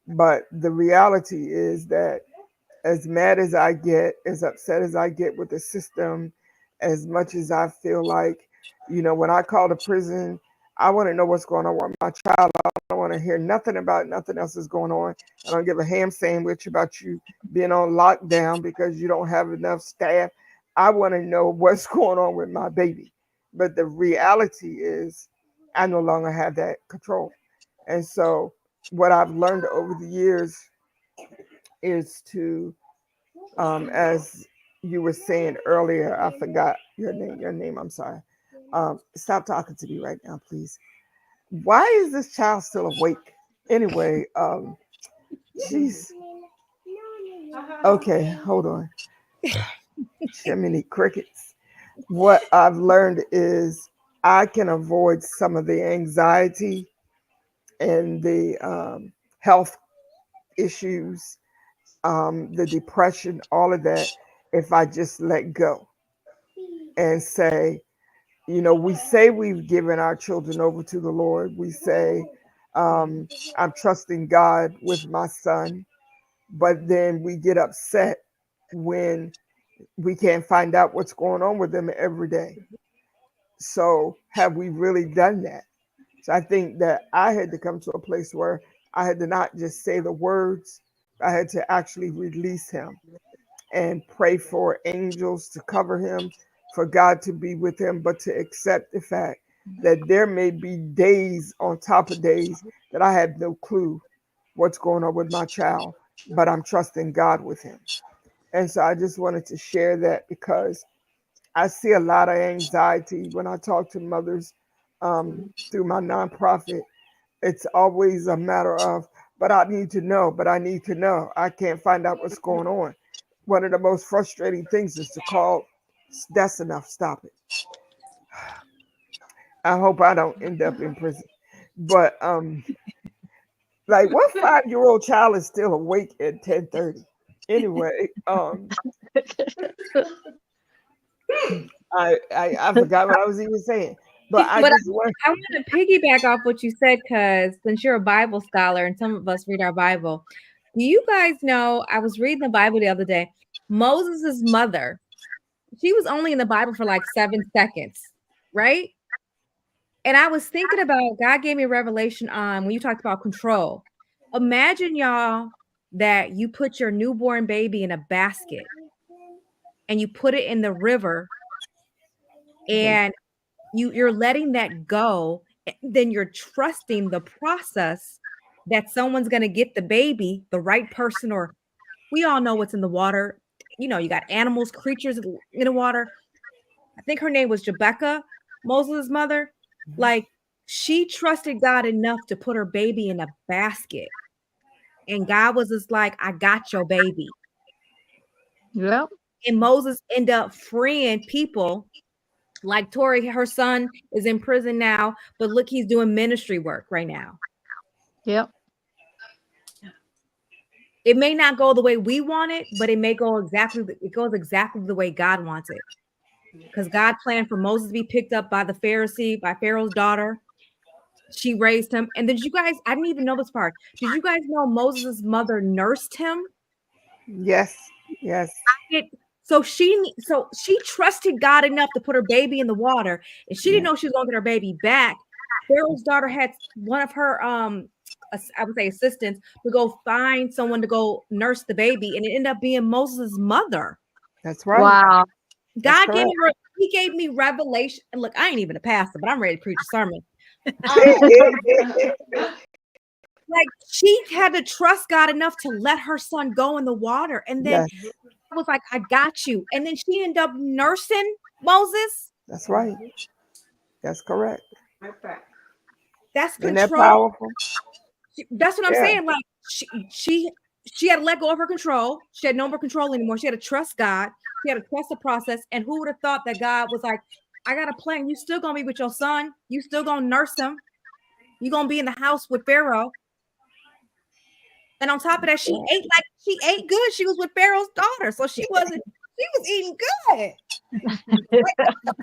But the reality is that as mad as I get, as upset as I get with the system, as much as I feel like, when I call the prison, I want to know what's going on with my child. I don't want to hear nothing about nothing else is going on. I don't give a ham sandwich about you being on lockdown because you don't have enough staff. I want to know what's going on with my baby. But the reality is, I no longer have that control. And so, what I've learned over the years is to, as you were saying earlier, I forgot your name. Your name. I'm sorry. Stop talking to me right now, please. Why is this child still awake? Anyway, she's okay. Hold on. Jiminy crickets. What I've learned is I can avoid some of the anxiety and the health issues, the depression, all of that, if I just let go and say, we say we've given our children over to the Lord. We say, I'm trusting God with my son, but then we get upset when we can't find out what's going on with them every day. So, have we really done that? So, I think that I had to come to a place where I had to not just say the words, I had to actually release him and pray for angels to cover him, for God to be with him, but to accept the fact that there may be days on top of days that I have no clue what's going on with my child, but I'm trusting God with him. And so I just wanted to share that because I see a lot of anxiety when I talk to mothers, through my nonprofit. It's always a matter of, but I need to know, but I need to know. I can't find out what's going on. One of the most frustrating things is to call, that's enough, stop it. I hope I don't end up in prison. But like what 5-year old child is still awake at 10:30? Anyway, I forgot what I was even saying. But I But just want I want to piggyback off what you said because since you're a Bible scholar and some of us read our Bible, do you guys know? I was reading the Bible the other day. Moses' mother, she was only in the Bible for like 7 seconds, right? And I was thinking about God gave me a revelation on when you talked about control. Imagine y'all that you put your newborn baby in a basket and you put it in the river and you're letting that go, then you're trusting the process that someone's going to get the baby, the right person, or we all know what's in the water. You got animals, creatures in the water. think her name was Jebecca, Moses' mother. Like, she trusted God enough to put her baby in a basket. And God was just like, I got your baby. Yep. And Moses ended up freeing people. Like Tori, her son is in prison now, but look, he's doing ministry work right now. Yep. It may not go the way we want it, but it may go exactly the way God wants it. Because God planned for Moses to be picked up by by Pharaoh's daughter. She raised him. And then I didn't even know this part. Did you guys know Moses' mother nursed him? Yes. Yes. So she trusted God enough to put her baby in the water, and she didn't know she was going to get her baby back. Pharaoh's daughter had one of her I would say assistants to go find someone to go nurse the baby, and it ended up being Moses' mother. That's right. Wow. God gave me revelation. And look, I ain't even a pastor, but I'm ready to preach a sermon. Like, she had to trust God enough to let her son go in the water, and then I was like, I got you. And then she ended up nursing Moses. That's right. That's correct. That's control. Isn't that powerful? That's what I'm saying. Like, she had to let go of her control. She had no more control anymore. She had to trust God. She had to trust the process. And who would have thought that God was like, I got a plan. You still gonna be with your son. You still gonna nurse him. You gonna be in the house with Pharaoh. And on top of that, she ate good. She was with Pharaoh's daughter, so she was eating good.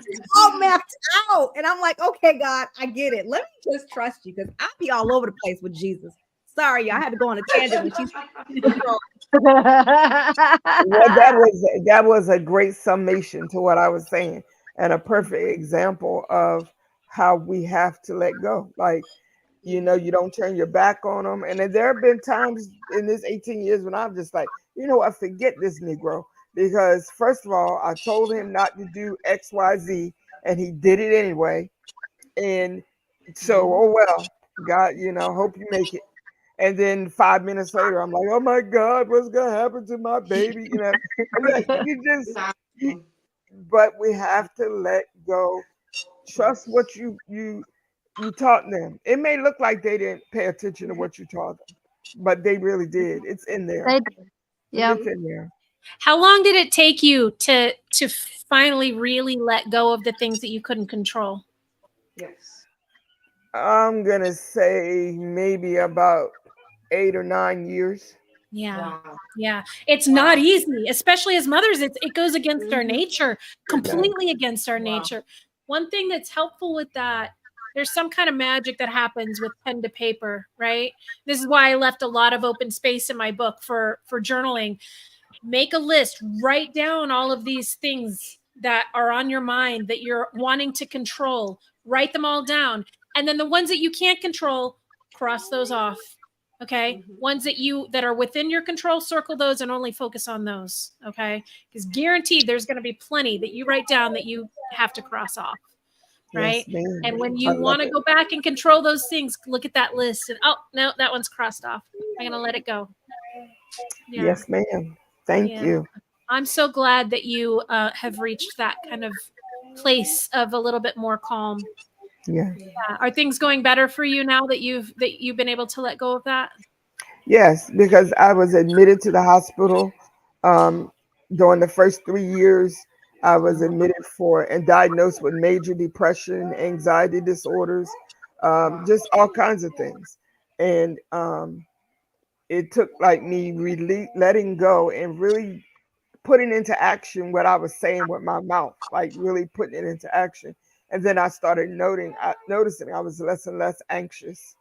She's all mapped out. And I'm like, okay, God, I get it. Let me just trust you, because I'll be all over the place with Jesus. Sorry, y'all, I had to go on a tangent when she's Well, that was a great summation to what I was saying, and a perfect example of how we have to let go. Like, you don't turn your back on them. And then there have been times in this 18 years when I'm just like, I forget this Negro, because first of all, I told him not to do X, Y, Z, and he did it anyway. And so, oh well, God, hope you make it. And then 5 minutes later, I'm like, oh my God, what's gonna happen to my baby? But we have to let go. Trust what you taught them. It may look like they didn't pay attention to what you taught them, but they really did. It's in there. Yeah. It's in there. How long did it take you to finally really let go of the things that you couldn't control? Yes. I'm gonna say maybe about 8 or 9 years. Yeah. Wow. Yeah. It's not easy, especially as mothers. It goes against our nature, completely against our nature. One thing that's helpful with that, there's some kind of magic that happens with pen to paper, right? This is why I left a lot of open space in my book for journaling. Make a list, write down all of these things that are on your mind that you're wanting to control, write them all down. And then the ones that you can't control, cross those off. Okay. Ones that are within your control, circle those and only focus on those. Okay. Because guaranteed there's going to be plenty that you write down that you have to cross off. Right. Yes, and when you want to go back and control those things, look at that list and, oh, no, that one's crossed off. I'm going to let it go. Yeah. Yes, ma'am. Thank you. I'm so glad that you have reached that kind of place of a little bit more calm. Yeah. Are things going better for you now that you've been able to let go of that? Yes, because I was admitted to the hospital during the first 3 years. I was admitted for and diagnosed with major depression, anxiety disorders, just all kinds of things. And it took like me really letting go and really putting into action what I was saying with my mouth, like really putting it into action. And then I started noticing I was less and less anxious.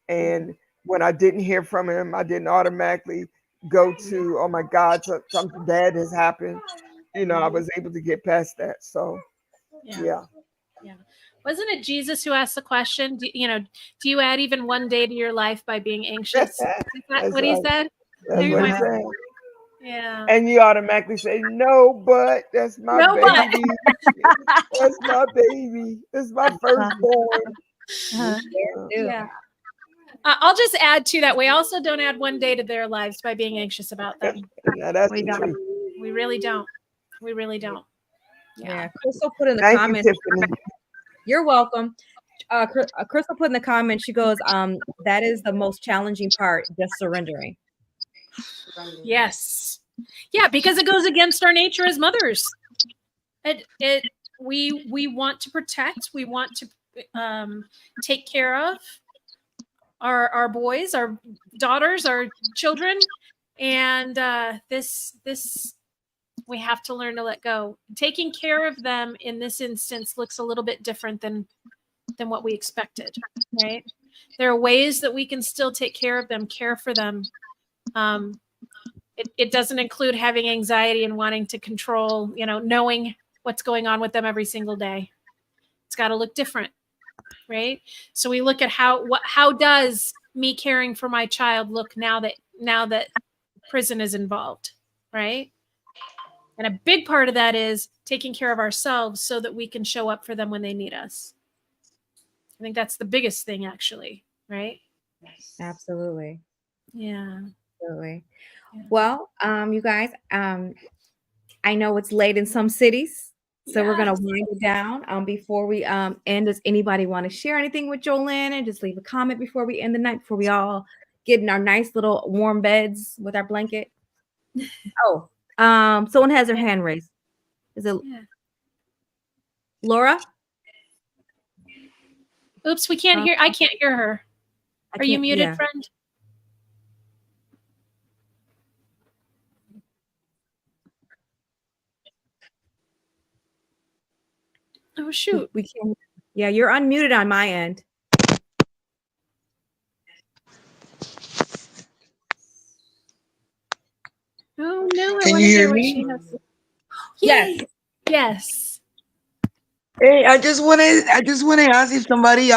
And when I didn't hear from him, I didn't automatically go to, oh my God, something bad has happened. I was able to get past that. So, yeah. Wasn't it Jesus who asked the question, do you add even one day to your life by being anxious? Is that what he said? That's what he said. Yeah. And you automatically say, no, but that's my baby. That's my baby. It's my firstborn. Yeah. I'll just add to that. We also don't add one day to their lives by being anxious about them. Yeah, that's the truth. We really don't. We really don't. Yeah. Crystal put in the Thank you, comments. Tiffany. You're welcome. Crystal put in the comments. She goes, that is the most challenging part, just surrendering. Yes. Yeah, because it goes against our nature as mothers. We want to protect, we want to take care of our boys, our daughters, our children, and this we have to learn to let go. Taking care of them in this instance looks a little bit different than what we expected, right? There are ways that we can still take care of them, care for them. It doesn't include having anxiety and wanting to control, knowing what's going on with them every single day. It's got to look different, right? So we look at how does me caring for my child look now that prison is involved, right? And a big part of that is taking care of ourselves so that we can show up for them when they need us. I think that's the biggest thing, actually, right? Absolutely. Yeah. Absolutely. Yeah. Well, you guys, I know it's late in some cities, so we're gonna wind it down. Before we end, does anybody want to share anything with Jolene and just leave a comment before we end the night, before we all get in our nice little warm beds with our blanket? Oh, someone has their hand raised. Is it Yeah. Laura? Oops, I can't hear her. Are you muted, yeah. friend? Oh, shoot. We can't. Yeah, you're unmuted on my end. Oh, no. Can you hear me? She has. Yes. Yes. Hey, I just want to ask if somebody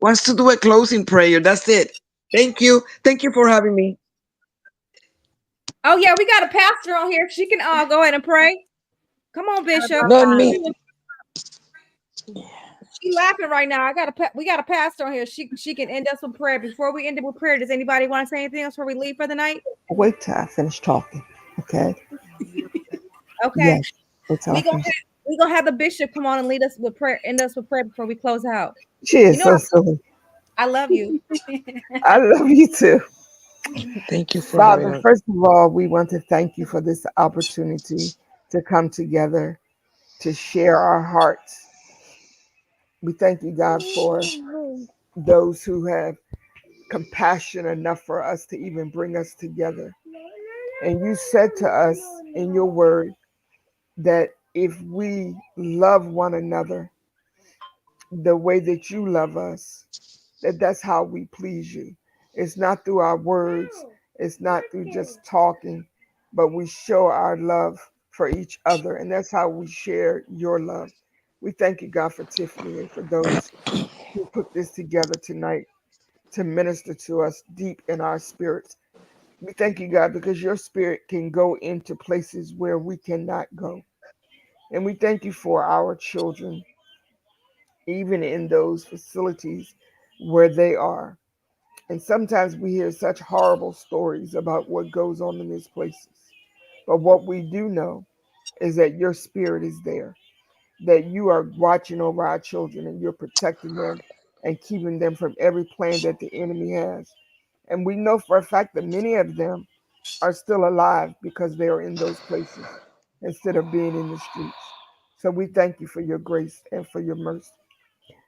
wants to do a closing prayer. That's it. Thank you. Thank you for having me. Oh, yeah, we got a pastor on here. She can go ahead and pray. Come on, Bishop. Not me. She laughing right now. We got a pastor on here. She can end us with prayer. Before we end it with prayer, does anybody want to say anything else before we leave for the night? Wait till I finish talking. Okay. Okay. Yes. Wait till I finish. We gonna have the bishop come on and lead us with prayer, end us with prayer before we close out. She is so silly. I love you. I love you too. Thank you for Father, having us. first of all, we want to thank you for this opportunity to come together to share our hearts. We thank you, God, for those who have compassion enough for us to even bring us together. And you said to us in your word that if we love one another the way that you love us, that's how we please you. It's not through our words, it's not through just talking, but we show our love for each other. And that's how we share your love. We thank you, God, for Tiffany and for those who put this together tonight to minister to us deep in our spirits. We thank you, God, because your spirit can go into places where we cannot go. And we thank you for our children, even in those facilities where they are. And sometimes we hear such horrible stories about what goes on in these places. But what we do know is that your spirit is there, that you are watching over our children and you're protecting them and keeping them from every plan that the enemy has. And we know for a fact that many of them are still alive because they are in those places instead of being in the streets. So we thank you for your grace and for your mercy.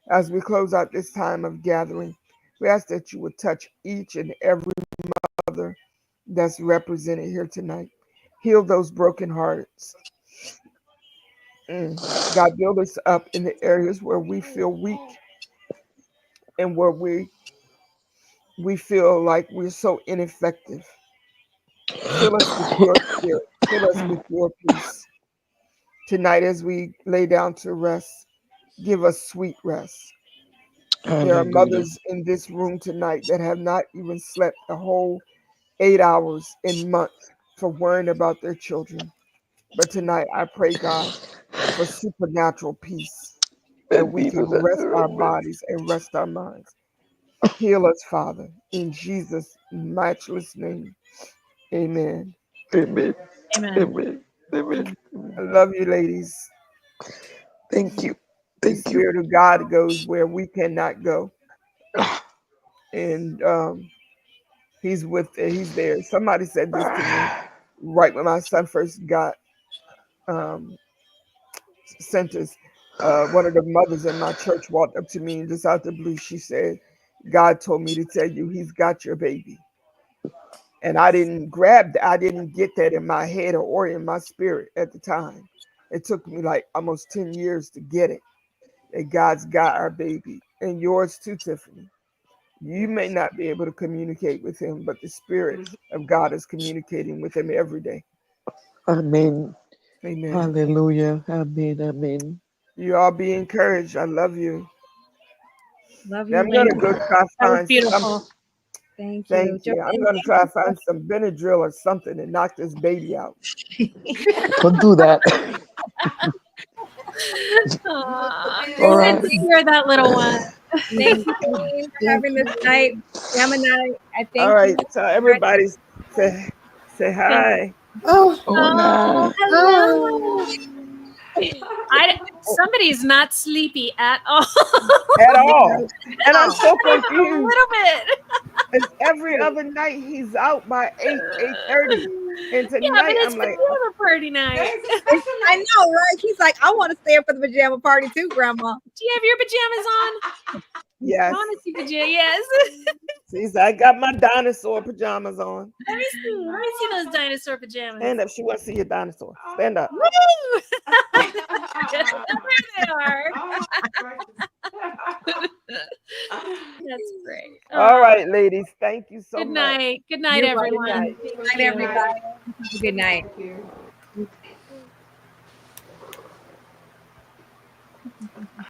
As we close out this time of gathering, we ask that you would touch each and every mother that's represented here tonight. Heal those broken hearts. God, build us up in the areas where we feel weak and where we feel like we're so ineffective. Fill us with your spirit. Fill us with your peace. Tonight, as we lay down to rest, give us sweet rest. There are Hallelujah. mothers in this room tonight that have not even slept a whole 8 hours in months for worrying about their children. But tonight, I pray, God, for supernatural peace that we can rest our bodies and rest our minds. Heal us, Father, in Jesus' matchless name. Amen. Amen. Amen. Amen. Amen. I love you, ladies. Thank you. The Thank you. Spirit of God goes where we cannot go, and He's there. Somebody said this to me right when my son first got um, sentence. One of the mothers in my church walked up to me and just out the blue, she said, God told me to tell you he's got your baby. And I didn't I didn't get that in my head or in my spirit at the time. It took me like almost 10 years to get it. That God's got our baby and yours too, Tiffany. You may not be able to communicate with him, but the Spirit of God is communicating with him every day. Amen. Amen. Hallelujah. Amen. Amen. You all be encouraged. I love you. Love Now you, I'm gonna lady. go try to That was find some. beautiful. Thank you. Thank you. I'm gonna try to find some Benadryl or something and knock this baby out. Don't do that. Aw, All it's good right. to hear that little one. Thank you, Queen, for Thank having this you. night. Gemini, I All thank you. right. So everybody say hi. Oh, Oh, Hola. hello. Somebody's not sleepy at all. At all. And I'm so A confused. little bit. It's every other night he's out by 8:30. And Yeah, but tonight it's I'm like, pajama party night. Today's a special I night. know, right? He's like, I want to stay up for the pajama party too, Grandma. Do you have your pajamas on? I yes. want to see pajamas. Yes. See, so I got my dinosaur pajamas on. Let me see. Let me see those dinosaur pajamas. Stand up. She wants to see your dinosaur. Stand up. Woo! There they are. Oh, precious. That's great. All right, ladies. Thank you so Good much. night. Good night, You're welcome. Good everyone. night. Thank Good night, you. everybody. Have a good night. Thank you.